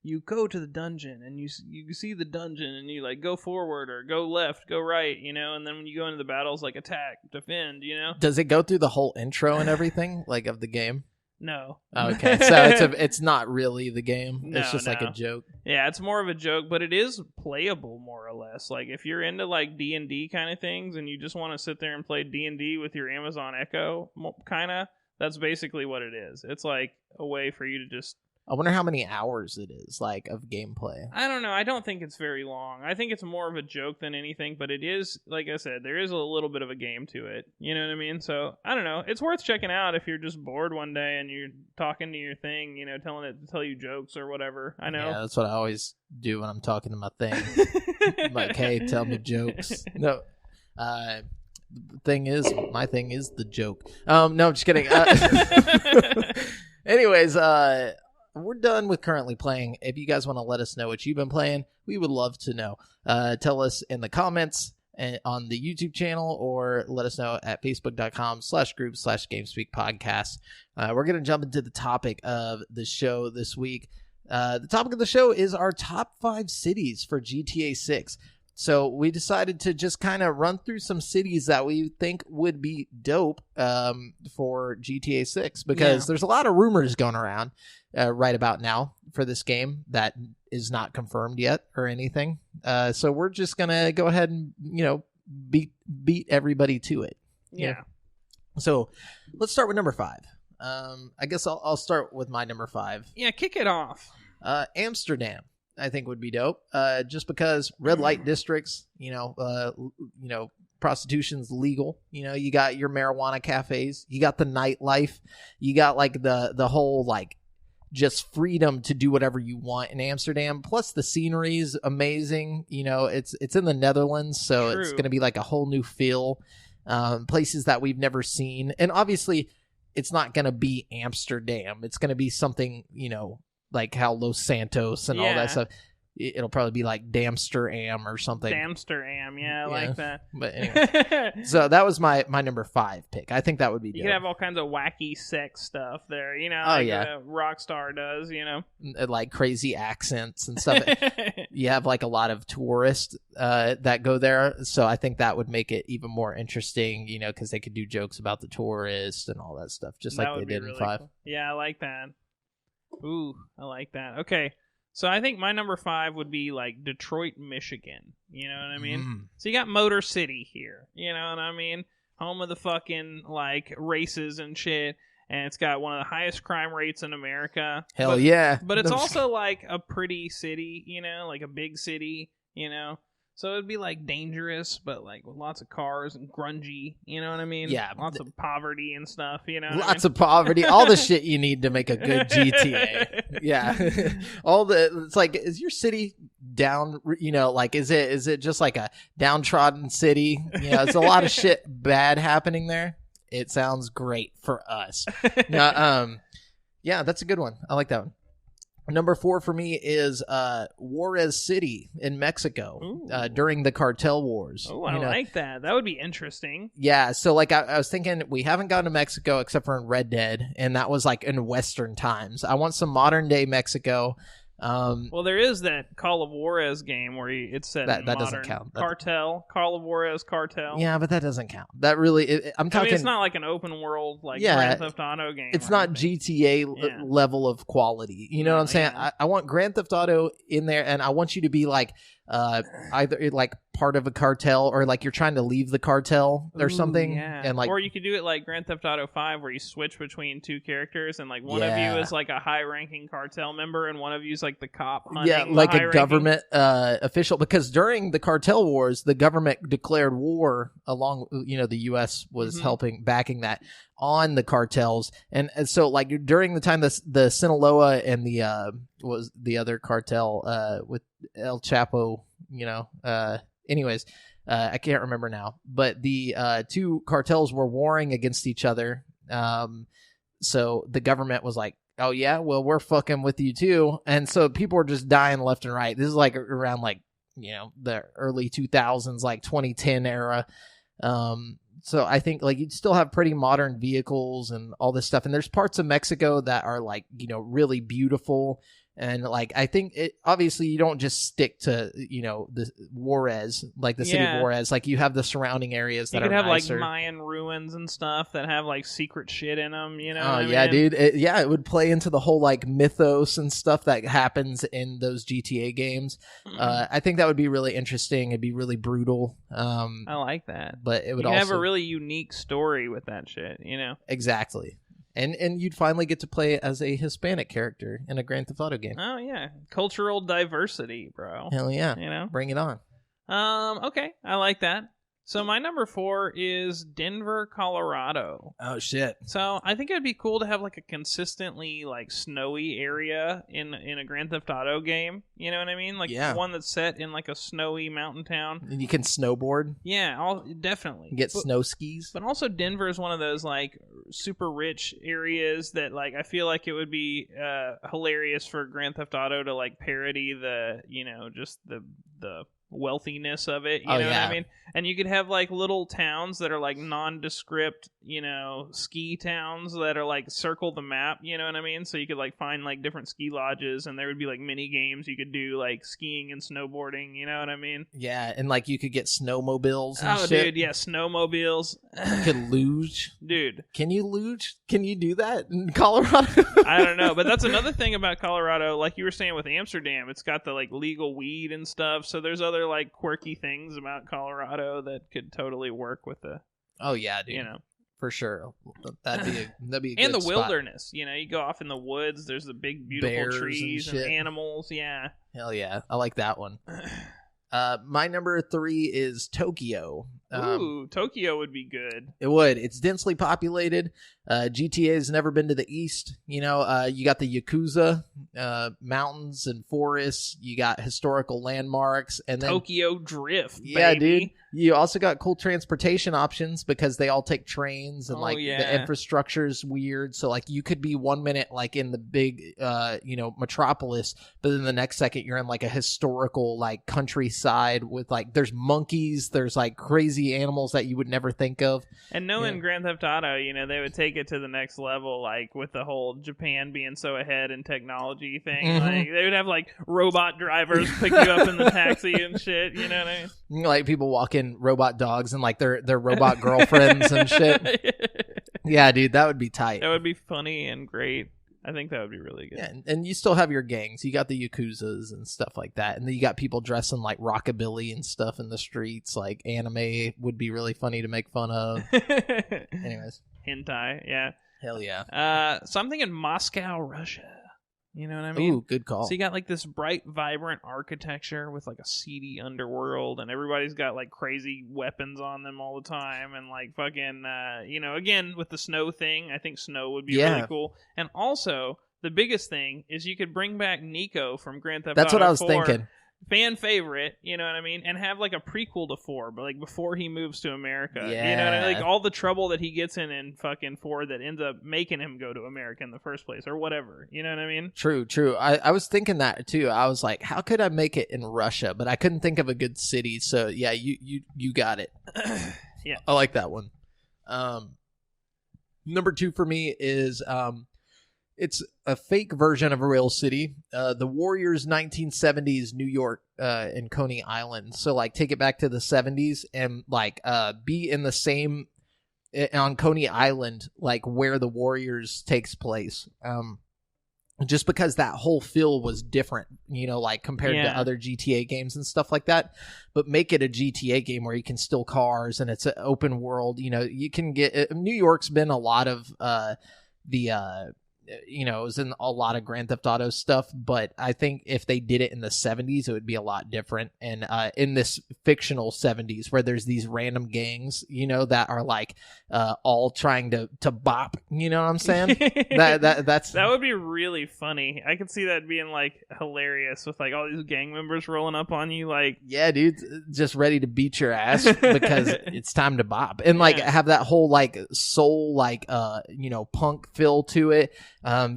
you go to the dungeon and you see the dungeon and you like go forward or go left, go right, you know, and then when you go into the battles, like attack, defend, you know. Does it go through the whole intro and everything, like of the game? No. Okay, so it's not really the game. No, it's just like a joke. Yeah, it's more of a joke, but it is playable more or less. Like if you're into like D&D kind of things and you just want to sit there and play D&D with your Amazon Echo, kind of, that's basically what it is. It's like a way for you to just... I wonder how many hours it is, like, of gameplay. I don't know. I don't think it's very long. I think it's more of a joke than anything, but it is, like I said, there is a little bit of a game to it. You know what I mean? So, I don't know. It's worth checking out if you're just bored one day and you're talking to your thing, you know, telling it to tell you jokes or whatever. I know. Yeah, that's what I always do when I'm talking to my thing. I'm like, hey, tell me jokes. No. My thing is the joke. No, I'm just kidding. Anyways, we're done with currently playing. If you guys want to let us know what you've been playing, we would love to know. Tell us in the comments on the YouTube channel or let us know at facebook.com/group/GamespeakPodcast. We're going to jump into the topic of the show this week. The topic of the show is our top 5 cities for GTA 6. So we decided to just kind of run through some cities that we think would be dope for GTA 6 because there's a lot of rumors going around right about now for this game that is not confirmed yet or anything. So we're just going to go ahead and, you know, beat everybody to it. Yeah. So let's start with number 5. I guess I'll start with my number 5. Yeah, kick it off. Amsterdam. I think would be dope. Just because red light districts, prostitution's legal. You know, you got your marijuana cafes, you got the nightlife, you got like the whole like just freedom to do whatever you want in Amsterdam. Plus the scenery is amazing. You know, it's in the Netherlands, so It's going to be like a whole new feel. Places that we've never seen, and obviously, it's not going to be Amsterdam. It's going to be something, you know, like how Los Santos and all that stuff. It'll probably be like Damster-am or something. Damster-am, yeah, I like that. But anyway, so that was my number 5 pick. I think that would be dope. You could have all kinds of wacky sex stuff there, you know, Rockstar does, you know. Like crazy accents and stuff. You have like a lot of tourists that go there, so I think that would make it even more interesting, you know, because they could do jokes about the tourists and all that stuff, just like they did in 5. Cool. Yeah, I like that. Ooh, I like that. Okay, so I think my number 5 would be like Detroit, Michigan. You know what I mean? So you got Motor City here. You know what I mean? Home of the fucking like races and shit. And it's got one of the highest crime rates in America. Hell yeah. But it's also like a pretty city, you know, like a big city, you know. So it'd be like dangerous, but like with lots of cars and grungy, you know what I mean? Yeah. Lots of poverty and stuff, you know? Lots of poverty, all the shit you need to make a good GTA. Yeah. It's like, is your city down, you know, like, is it just like a downtrodden city? You know, it's a lot of shit bad happening there. It sounds great for us. Now, yeah, that's a good one. I like that one. Number 4 for me is Juarez City in Mexico during the cartel wars. Oh, I like that. That would be interesting. Yeah, so like I was thinking, we haven't gone to Mexico except for in Red Dead, and that was like in Western times. I want some modern day Mexico. Well, there is that Call of Juarez game where it's set in that doesn't count. Cartel, Call of Juarez Cartel. Yeah, but that doesn't count. That really, I'm talking. I mean, it's not like an open world like Grand Theft Auto game. It's not GTA level of quality. You know what I'm saying? Yeah. I want Grand Theft Auto in there, and I want you to be like either like part of a cartel or like you're trying to leave the cartel or something. Yeah. And like, or you could do it like Grand Theft Auto 5 where you switch between 2 characters and like one of you is like a high-ranking cartel member and one of you is like the cop hunting like a government official, because during the cartel wars the government declared war along, you know, the US was backing that on the cartels, and so like during the time the Sinaloa and the was the other cartel with El Chapo, you know, anyways, I can't remember now, but the 2 cartels were warring against each other. So the government was like, oh yeah, well, we're fucking with you too. And so people were just dying left and right. This is like around like, you know, the early 2000s, like 2010 era. So I think like you'd still have pretty modern vehicles and all this stuff. And there's parts of Mexico that are like, you know, really beautiful. And like, I think obviously you don't just stick to, the Juarez, like the city of Juarez. Like you have the surrounding areas that are nicer. You could have like Mayan ruins and stuff that have like secret shit in them, you know? Oh yeah, dude. It would play into the whole like mythos and stuff that happens in those GTA games. I think that would be really interesting. It'd be really brutal. I like that. But it would also have a really unique story with that shit, Exactly. And you'd finally get to play as a Hispanic character in a Grand Theft Auto game. Oh, yeah. Cultural diversity, bro. Hell yeah. Bring it on. Okay. I like that. So my number 4 is Denver, Colorado. Oh, shit. So I think it'd be cool to have like a consistently like snowy area in a Grand Theft Auto game. You know what I mean? Like one that's set in like a snowy mountain town. And you can snowboard. Yeah, definitely. You get snow skis. But also Denver is one of those like super rich areas that like I feel like it would be hilarious for Grand Theft Auto to like parody the, just the wealthiness of it, you know what I mean? And you could have like little towns that are like nondescript, ski towns that are like circle the map, you know what I mean? So you could like find like different ski lodges and there would be like mini games you could do like skiing and snowboarding, you know what I mean? Yeah, and like you could get snowmobiles and shit. Dude, yeah, snowmobiles. You could luge. Dude. Can you luge? Can you do that in Colorado? I don't know, but that's another thing about Colorado. Like you were saying with Amsterdam, it's got the like legal weed and stuff, so there's other like quirky things about Colorado that could totally work with the. Oh yeah, dude. For sure. That'd be a good and the spot. wilderness. You go off in the woods. There's the big beautiful Bears trees and animals. Yeah. Hell yeah, I like that one. My number 3 is Tokyo. Ooh, Tokyo would be good. It would. It's densely populated. GTA has never been to the east. You got the Yakuza, mountains and forests. You got historical landmarks, and then Tokyo Drift. Yeah, baby. dude. You also got cool transportation options because they all take trains, and the infrastructure's weird. So like you could be 1 minute like in the big metropolis, but then the next second you're in like a historical like countryside with like there's monkeys, there's like crazy animals that you would never think of. And knowing Grand Theft Auto, they would take it to the next level, like with the whole Japan being so ahead in technology thing. Mm-hmm. Like they would have like robot drivers pick you up in the taxi and shit. You know what I mean? Like people walking robot dogs and like their robot girlfriends and shit. Yeah, dude, that would be tight. That would be funny and great. I think that would be really good. Yeah, and you still have your gangs. You got the Yakuzas and stuff like that. And then you got people dressing like rockabilly and stuff in the streets. Like anime would be really funny to make fun of. Anyways. Hentai, yeah. Hell yeah. So I'm thinking Moscow, Russia. You know what I mean? Ooh, good call. So you got like this bright, vibrant architecture with like a seedy underworld, and everybody's got like crazy weapons on them all the time, and like fucking, again with the snow thing, I think snow would be really cool. And also, the biggest thing is you could bring back Nico from Grand Theft Auto 4. That's what I was thinking. Fan favorite, you know what I mean? And have like a prequel to 4, but like before he moves to America. Yeah. You know what I mean? Like all the trouble that he gets in fucking 4 that ends up making him go to America in the first place or whatever. You know what I mean? True. I was thinking that too. I was like, how could I make it in Russia? But I couldn't think of a good city. So yeah, you got it. Yeah. I like that one. Number 2 for me is it's a fake version of a real city. The Warriors 1970s New York and Coney Island. So like take it back to the 70s and like be in the same on Coney Island, like where the Warriors takes place. Just because that whole feel was different, like compared to other GTA games and stuff like that. But make it a GTA game where you can steal cars and it's an open world. You can get New York's been a lot of it was in a lot of Grand Theft Auto stuff, but I think if they did it in the 70s, it would be a lot different. And in this fictional 70s where there's these random gangs, that are like all trying to bop, you know what I'm saying? That would be really funny. I could see that being like hilarious with like all these gang members rolling up on you, like, yeah, dude, just ready to beat your ass because it's time to bop, and like have that whole like soul like punk feel to it.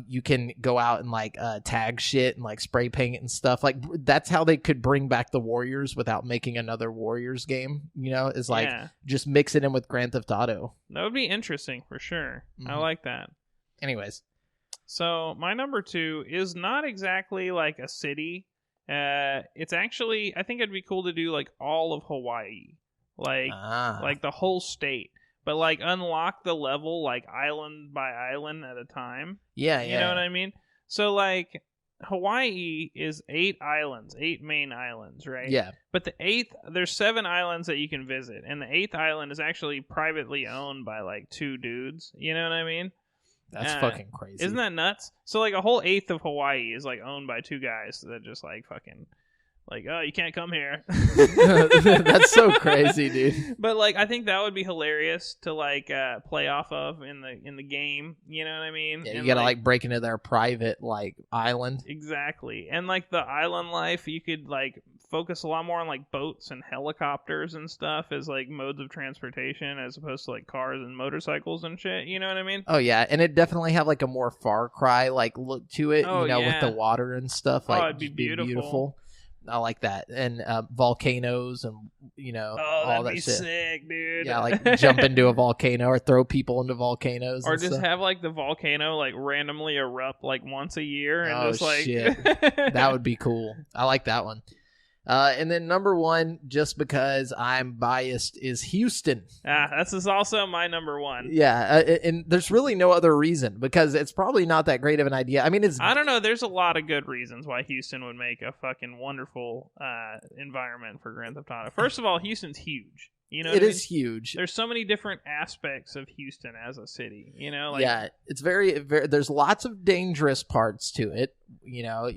You can go out and like tag shit and like spray paint it and stuff. Like that's how they could bring back the Warriors without making another Warriors game. Is like just mix it in with Grand Theft Auto. That would be interesting for sure. Mm-hmm. I like that. Anyways, So my number 2 is not exactly like a city. It's actually, I think it'd be cool to do like all of Hawaii, like the whole state, but like unlock the level like island by island at a time. Yeah, you know what I mean. So like Hawaii is 8 islands, 8 main islands, right? Yeah. But the 8th, there's 7 islands that you can visit, and the 8th island is actually privately owned by like 2 dudes. You know what I mean? That's fucking crazy. Isn't that nuts? So like a whole 8th of Hawaii is like owned by 2 guys that just like fucking like, oh, you can't come here. That's so crazy, dude. But like I think that would be hilarious to like play off of in the game. You know what I mean? Yeah, you and, gotta like break into their private like island. Exactly. And like the island life, you could like focus a lot more on like boats and helicopters and stuff as like modes of transportation as opposed to like cars and motorcycles and shit. You know what I mean? Oh yeah, and it definitely have like a more Far Cry like look to it, Oh, you know, yeah. with the water and stuff. Like, it'd be beautiful. I like that, and volcanoes and all that be shit. Sick, dude. Yeah, like jump into a volcano or throw people into volcanoes, or and just stuff. have like the volcano like randomly erupt like once a year and just like shit. That would be cool. I like that one. And then number 1, just because I'm biased, is Houston. This is also my number 1. Yeah, and there's really no other reason, because it's probably not that great of an idea. I mean, I don't know. There's a lot of good reasons why Houston would make a fucking wonderful environment for Grand Theft Auto. First of all, Houston's huge. You know, it is huge. There's so many different aspects of Houston as a city. You know, like, yeah, it's very, very. There's lots of dangerous parts to it. You know,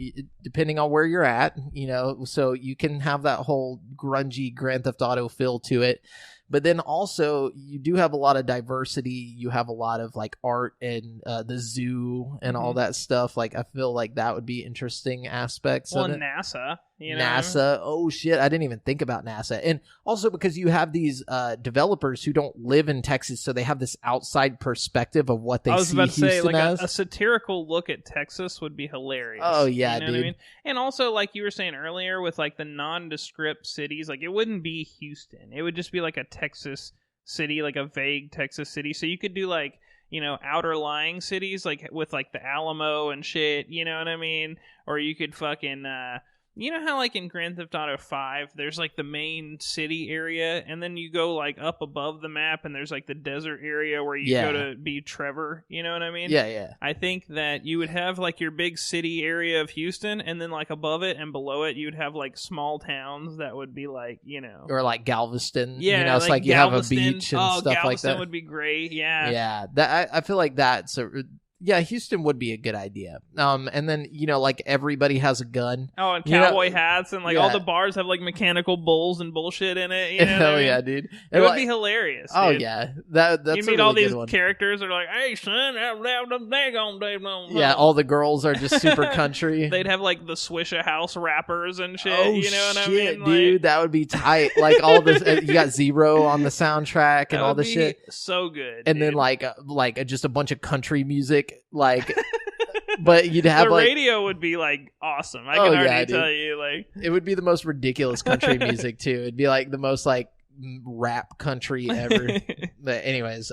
depending on where you're at. You know, so you can have that whole grungy Grand Theft Auto feel to it. But then also, you do have a lot of diversity. You have a lot of like art and the zoo and all that stuff. Like, I feel like that would be interesting aspects of it. NASA. You know? NASA. Oh shit, I didn't even think about NASA. And also because you have these developers who don't live in Texas, so they have this outside perspective of what they see. I was about to Houston say, like as. a satirical look at Texas would be hilarious. Oh yeah, you know dude. What I mean? And also, like you were saying earlier, with like the nondescript cities, like it wouldn't be Houston. It would just be like a Texas city, like a vague Texas city. So you could do like, you know, outer lying cities, like with like the Alamo and shit. You know what I mean? Or you could fucking. You know how, like, in Grand Theft Auto 5, there's, like, the main city area, and then you go, like, up above the map, and there's, like, the desert area where you go to be Trevor, you know what I mean? Yeah, yeah. I think that you would have, like, your big city area of Houston, and then, like, above it and below it, you'd have, like, small towns that would be, like, you know... Or, like, Galveston. Yeah, you know, it's like you have a beach and stuff Galveston like that. Would be great, yeah. Yeah, that I feel like that's... Yeah, Houston would be a good idea. And then, you know, like, everybody has a gun. Oh, and cowboy hats, and, like, all the bars have, like, mechanical bulls and bullshit in it. You know Hell yeah, dude. It would be hilarious, Oh, dude. yeah. That's you meet really all these good one. characters that are like, hey, son, yeah, all the girls are just super country. They'd have, like, the Swisha House rappers and shit. Oh, you know what shit, I mean? dude. Like, that would be tight. Like, all this... you got Zero on the soundtrack and all this shit. So good, and dude. then like just a bunch of country music, like, but you'd have the like radio would be like awesome. I can already tell you, like, it would be the most ridiculous country music too. It'd be like the most like rap country ever. But anyways,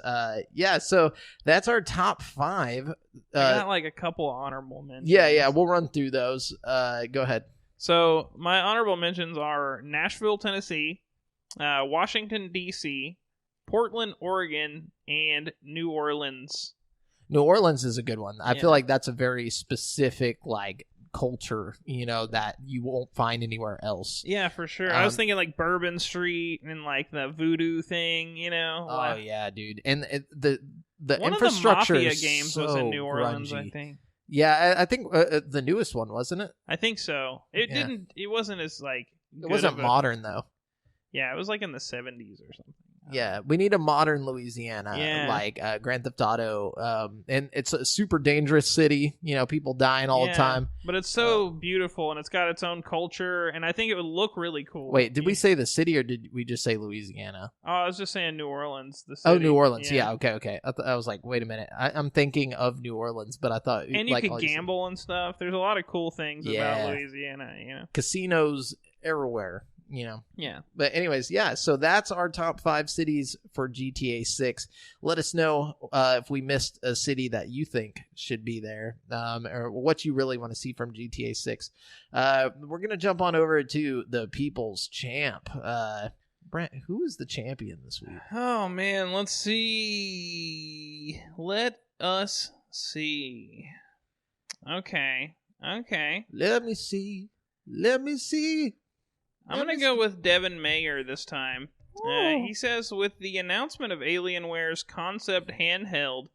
yeah. So that's our top 5. I got like a couple honorable mentions. Yeah, we'll run through those. Go ahead. So my honorable mentions are Nashville, Tennessee, Washington D.C., Portland, Oregon, and New Orleans. New Orleans is a good one. I feel like that's a very specific like culture, you know, that you won't find anywhere else. Yeah, for sure. I was thinking like Bourbon Street and like the voodoo thing, you know. Oh like, yeah, dude. And the one infrastructure of the Mafia is games so was in New Orleans, grungy. I think. Yeah, I think the newest one, wasn't it? I think so. It didn't. It wasn't as like. It wasn't modern though. Yeah, it was like in the 70s or something. Yeah, we need a modern Louisiana, like Grand Theft Auto, and it's a super dangerous city. You know, people dying all the time. But it's so beautiful, and it's got its own culture, and I think it would look really cool. Wait, did we say the city, or did we just say Louisiana? Oh, I was just saying New Orleans, the city. Oh, New Orleans. Yeah, okay. I was like, wait a minute. I'm thinking of New Orleans, but I thought... And you could gamble and stuff. There's a lot of cool things about Louisiana, you know? Casinos everywhere. Yeah. But anyways, so that's our top 5 cities for GTA 6. Let us know if we missed a city that you think should be there, or what you really want to see from GTA 6. We're going to jump on over to the People's Champ. Brent, who is the champion this week? Oh, man, let's see. Let us see. Okay. Let me see. I'm going to go with Devin Mayer this time. He says, with the announcement of Alienware's concept handheld,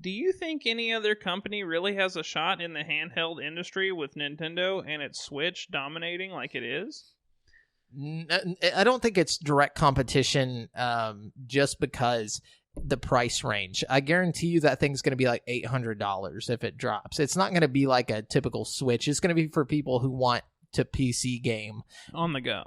do you think any other company really has a shot in the handheld industry with Nintendo and its Switch dominating like it is? I don't think it's direct competition just because the price range. I guarantee you that thing's going to be like $800 if it drops. It's not going to be like a typical Switch. It's going to be for people who want to PC game on the go.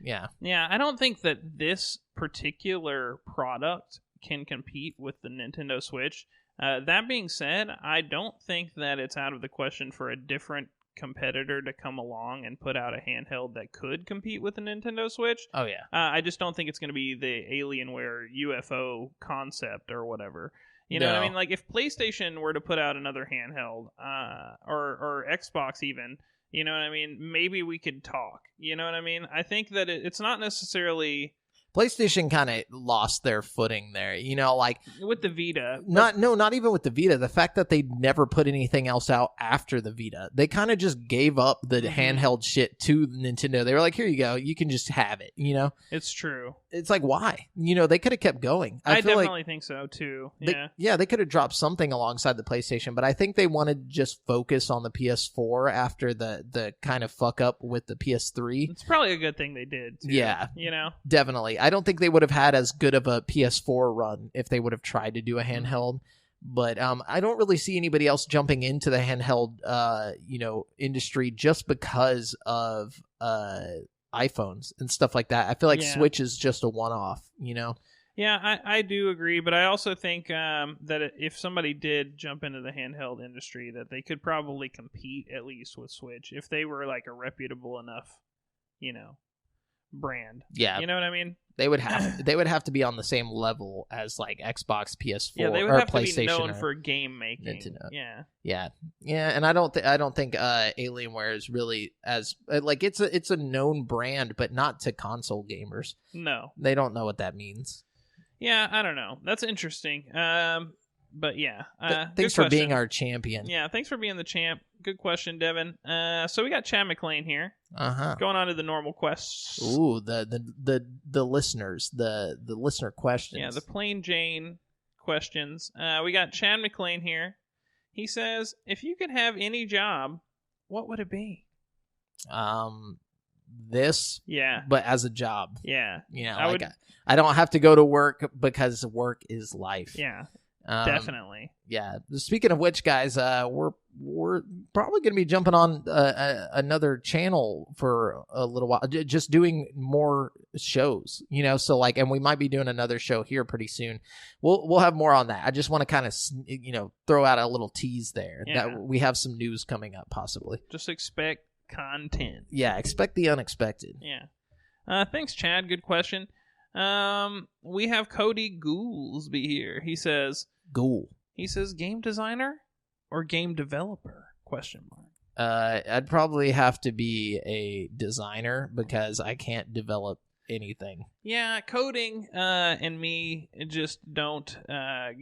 Yeah, I don't think that this particular product can compete with the Nintendo Switch. That being said, I don't think that it's out of the question for a different competitor to come along and put out a handheld that could compete with the Nintendo Switch. Oh yeah. I just don't think it's going to be the Alienware UFO concept or whatever. You know what I mean? Like if PlayStation were to put out another handheld, or Xbox even, you know what I mean? Maybe we could talk. You know what I mean? I think that it's not necessarily... PlayStation kind of lost their footing there, like with the Vita. Not even with the Vita. The fact that they never put anything else out after the Vita, they kind of just gave up the handheld shit to Nintendo. They were like, "Here you go, you can just have it." It's true. It's like, why? They could have kept going. I definitely think so too. They could have dropped something alongside the PlayStation, but I think they wanted to just focus on the PS4 after the kind of fuck up with the PS3. It's probably a good thing they did too. Yeah, definitely. I don't think they would have had as good of a PS4 run if they would have tried to do a handheld. But I don't really see anybody else jumping into the handheld, industry just because of iPhones and stuff like that. I feel like Switch is just a one-off, Yeah, I do agree, but I also think that if somebody did jump into the handheld industry, that they could probably compete at least with Switch if they were like a reputable enough, brand. Yeah, you know what I mean. They would have to be on the same level as like Xbox, PS4, yeah, they would or have PlayStation, to be known for game making. Nintendo. Yeah. And I don't think Alienware is really as like it's a known brand, but not to console gamers. No, they don't know what that means. Yeah, I don't know. That's interesting. But yeah, thanks for being our champion. Yeah, thanks for being the champ. Good question, Devin. So we got Chad McLean here. Going on to the normal quests. Ooh, the listeners, the listener questions. Yeah, the plain Jane questions. We got Chad McLean here. He says, if you could have any job, what would it be? This. Yeah. But as a job. Yeah. I don't have to go to work because work is life. Yeah. Definitely. Yeah. Speaking of which, guys, we're probably going to be jumping on another channel for a little while, just doing more shows, so like, and we might be doing another show here pretty soon. We'll have more on that. I just want to kind of, throw out a little tease there that we have some news coming up possibly. Just expect content. Yeah. Expect the unexpected. Yeah. Thanks, Chad. Good question. We have Cody Goolsby here. He says, game designer or game developer? ? I'd probably have to be a designer because I can't develop anything. Yeah, coding and me just don't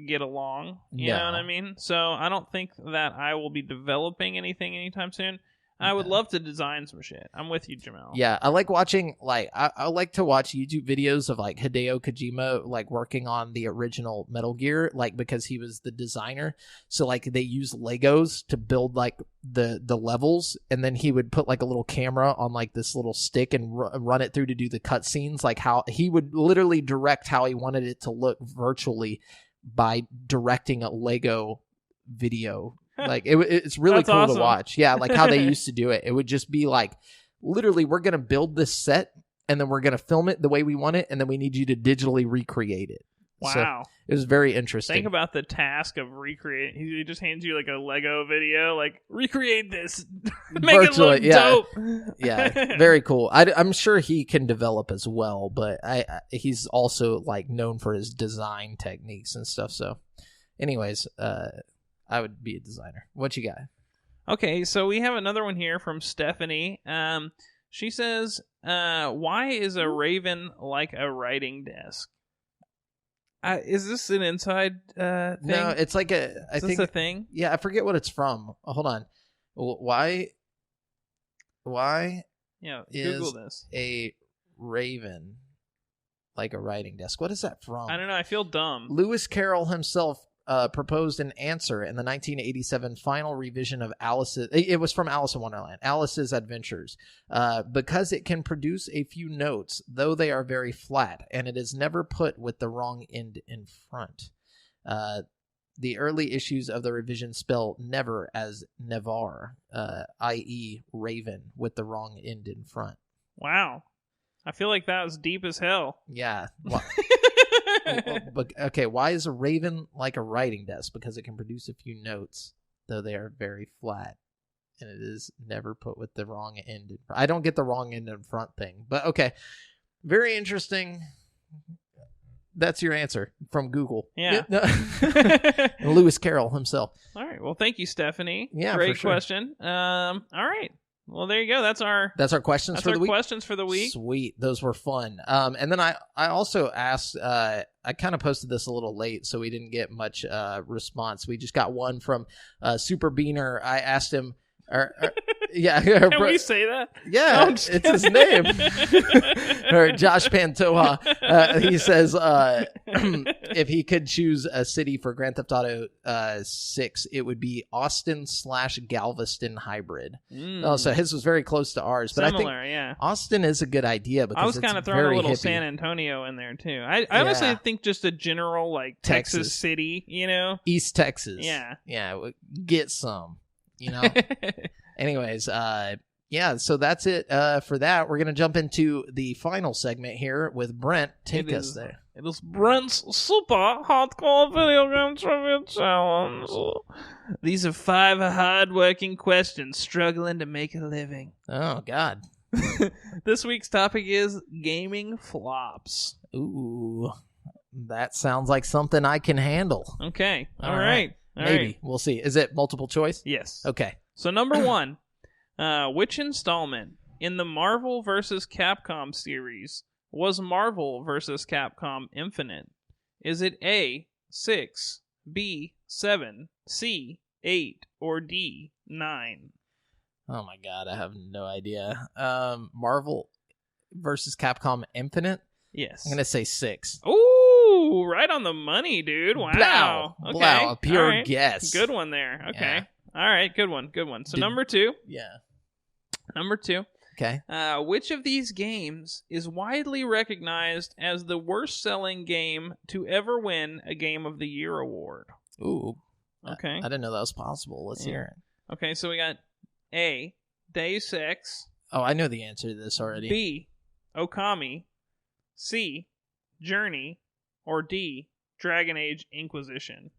get along. You know what I mean? So I don't think that I will be developing anything anytime soon. I would love to design some shit. I'm with you, Jamal. Yeah, I like watching, I like to watch YouTube videos of, Hideo Kojima, working on the original Metal Gear, because he was the designer. So, they use Legos to build, the levels, and then he would put, a little camera on, this little stick and run it through to do the cutscenes, how he would literally direct how he wanted it to look virtually by directing a Lego video. It's really cool awesome. to watch. Yeah, how they used to do it. It would just be literally, we're going to build this set, and then we're going to film it the way we want it, and then we need you to digitally recreate it. Wow. So it was very interesting. Think about the task of recreate. He just hands you like a Lego video, like recreate this, make Virtually, it look dope. Yeah, very cool. I'm sure he can develop as well, but he's also like known for his design techniques and stuff. So, anyways, I would be a designer. What you got? Okay, so we have another one here from Stephanie. She says, "Why is a raven like a writing desk?" Is this an inside thing? No, it's like I think this a thing? Yeah, I forget what it's from. Hold on. Why Yeah, is Google this. a raven like a writing desk? What is that from? I don't know. I feel dumb. Lewis Carroll himself proposed an answer in the 1987 final revision of Alice's. It was from Alice in Wonderland, Alice's Adventures, because it can produce a few notes, though they are very flat, and it is never put with the wrong end in front. The early issues of the revision spell never as nevar, i.e. raven, with the wrong end in front. Wow. I feel like that was deep as hell. Yeah. But okay, why is a raven like a writing desk? Because it can produce a few notes, though they are very flat, and it is never put with the wrong end in front. I don't get the wrong end in front thing, but okay. Very interesting. That's your answer from Google. Yeah. And Lewis Carroll himself. All right. Well, thank you, Stephanie. Yeah, great for sure. question. All right. Well, there you go. That's our questions for the week. Questions for the week. Sweet, those were fun. And then I also asked. I kind of posted this a little late, so we didn't get much response. We just got one from Super Beaner. I asked him. Yeah, can we say that? Yeah, no, it's his name. Or Josh Pantoja. He says if he could choose a city for Grand Theft Auto 6, it would be Austin/Galveston hybrid. Oh, so his was very close to ours, but similar, I think yeah. Austin is a good idea because I was kind of throwing a little hippie. San Antonio in there too. I honestly think just a general like Texas city, East Texas. Yeah, get some. Anyways, so that's it for that. We're going to jump into the final segment here with Brent. Take us there. It is Brent's Super Hardcore Video Game Trivia Challenge. These are 5 hard-working questions struggling to make a living. Oh, God. This week's topic is gaming flops. Ooh, that sounds like something I can handle. Okay. All right. Maybe. We'll see. Is it multiple choice? Yes. Okay. So number 1, which installment in the Marvel vs. Capcom series was Marvel vs. Capcom Infinite? Is it A, 6, B, 7, C, 8, or D, 9? Oh my God, I have no idea. Marvel vs. Capcom Infinite? Yes. I'm going to say 6. Ooh, right on the money, dude. Wow. Blow. Okay. Blow. A pure right. guess. Good one there. Okay. Yeah. All right, good one. So number 2. Yeah. Number 2. Okay. Which of these games is widely recognized as the worst-selling game to ever win a Game of the Year award? Ooh. Okay. I didn't know that was possible. Let's hear it. Okay, so we got A, Deus Ex. Oh, I know the answer to this already. B, Okami. C, Journey. Or D, Dragon Age Inquisition.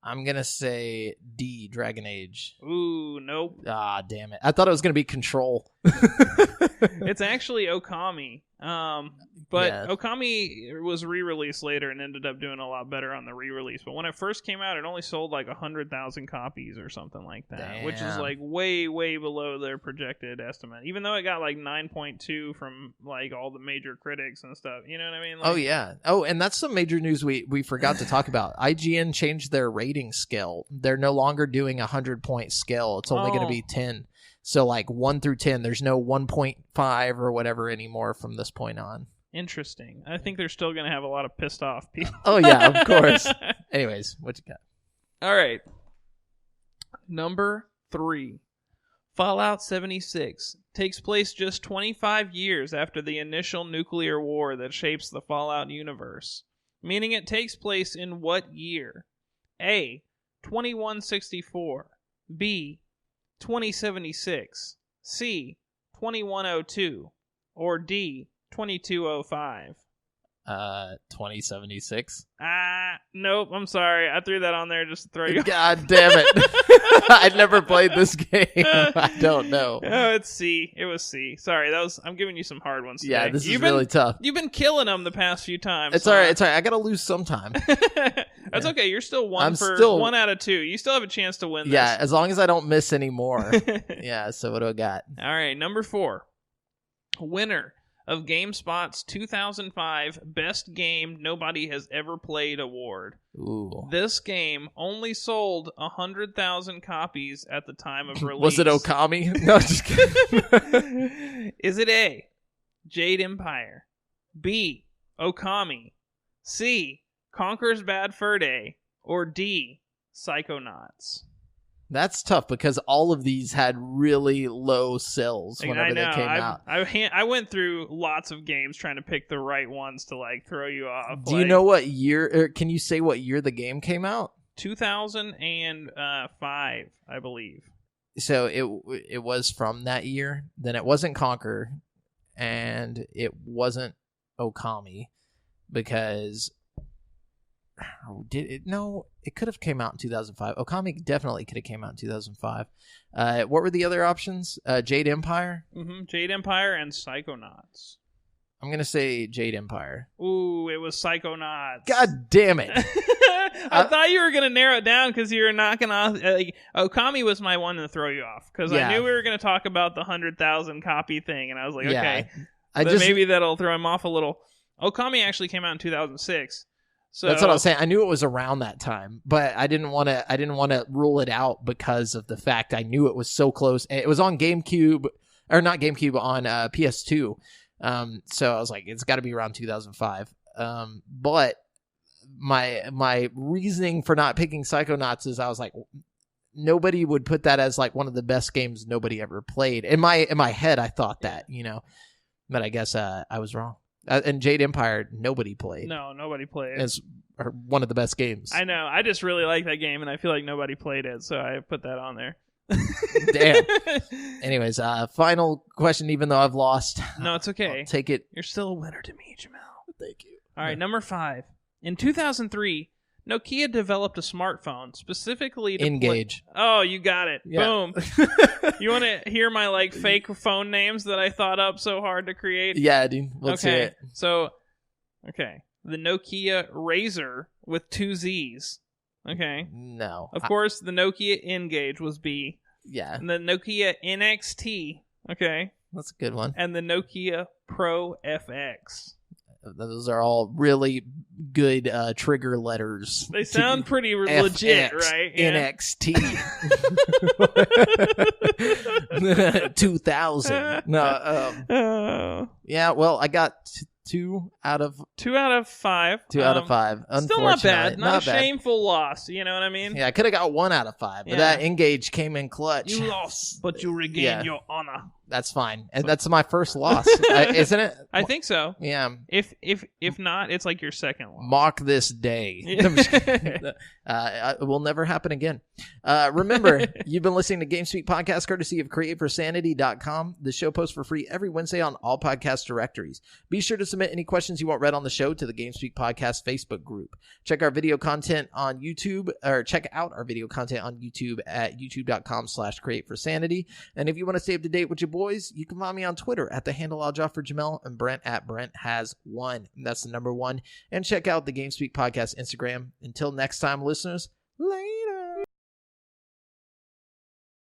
I'm going to say D, Dragon Age. Ooh, nope. Ah, damn it. I thought it was going to be Control. It's actually Okami. But Okami was re-released later and ended up doing a lot better on the re-release. But when it first came out, it only sold like 100,000 copies or something like that. Damn. Which is like way, way below their projected estimate. Even though it got like 9.2 from like all the major critics and stuff. You know what I mean? Like, oh, yeah. Oh, and that's some major news we forgot to talk about. IGN changed their rating scale. They're no longer doing a 100-point scale. It's only going to be 10. So like 1 through 10, there's no 1.5 or whatever anymore from this point on. Interesting. I think they're still going to have a lot of pissed off people. Oh, yeah, of course. Anyways, what you got? All right. Number 3. Fallout 76 takes place just 25 years after the initial nuclear war that shapes the Fallout universe, meaning it takes place in what year? A, 2164. B, 2076. C, 2102. Or D, 2205. 2076. Nope. I'm sorry. I threw that on there just to throw you. God damn it! I'd never played this game. I don't know. Oh, it's C. It was C. Sorry, I'm giving you some hard ones today. Yeah, this is really tough. You've been killing them the past few times. It's all right. It's all right. I gotta lose sometime. That's okay. You're still one out of 2. You still have a chance to win this. Yeah, as long as I don't miss any more. Yeah. So what do I got? All right, number 4, winner of GameSpot's 2005 Best Game Nobody Has Ever Played award. Ooh. This game only sold 100,000 copies at the time of release. Was it Okami? No, just kidding. Is it A, Jade Empire, B, Okami, C, Conker's Bad Fur Day, or D, Psychonauts? That's tough because all of these had really low sales whenever they came out. I went through lots of games trying to pick the right ones to throw you off. Do you know what year? Or can you say what year the game came out? 2005, I believe. So it was from that year. Then it wasn't Conker, and it wasn't Okami because. Did it? No, it could have came out in 2005. Okami definitely could have came out in 2005. What were the other options? Jade Empire? Mm-hmm. Jade Empire and Psychonauts. I'm going to say Jade Empire. Ooh, it was Psychonauts. God damn it. I thought you were going to narrow it down because you were knocking off... Okami was my one to throw you off because I knew we were going to talk about the 100,000 copy thing, and I was like, okay. Maybe that'll throw him off a little. Okami actually came out in 2006. So, that's what I was saying. I knew it was around that time, but I didn't want to rule it out because of the fact I knew it was so close. It was on GameCube, or not GameCube, on PS2. So I was like, it's got to be around 2005. But my reasoning for not picking Psychonauts is I was like, nobody would put that as one of the best games nobody ever played. In my head, I thought that, but I guess I was wrong. And Jade Empire, nobody played. No, nobody played. It's one of the best games. I know. I just really like that game, and I feel like nobody played it, so I put that on there. Damn. Anyways, final question, even though I've lost. No, it's okay. I'll take it. You're still a winner to me, Jamal. Thank you. All right, number 5. In 2003, Nokia developed a smartphone specifically to Engage. Oh, you got it. Yeah. Boom. You want to hear my fake phone names that I thought up so hard to create? Yeah, dude. Let's hear it. So, the Nokia Razr with 2 Z's. Okay. No. Of course, the Nokia Engage was B. Yeah. And the Nokia NXT. Okay. That's a good one. And the Nokia Pro FX. Those are all really good trigger letters. They sound pretty legit, right? Yeah. NXT. 2000. No. Yeah, well, I got 2 out of 5. 2 out of 5. Still not bad. Not a shameful loss. You know what I mean? Yeah, I could have got 1 out of 5, but that Engage came in clutch. You lost, but you regained your honor. That's fine. And that's my first loss, isn't it? I think so. Yeah. If not, it's your second loss. Mock this day. It will never happen again. Remember, you've been listening to GameSpeak Podcast, courtesy of CreateForSanity.com. The show posts for free every Wednesday on all podcast directories. Be sure to submit any questions you want read on the show to the GameSpeak Podcast Facebook group. Check our video content on YouTube, or check out our video content on YouTube at youtube.com/CreateForSanity. And if you want to stay up to date with your boys, you can find me on Twitter at the handle I'll drop for Jamel, and Brent at Brent has 1. That's the number 1. And check out the GameSpeak Podcast Instagram. Until next time, listeners,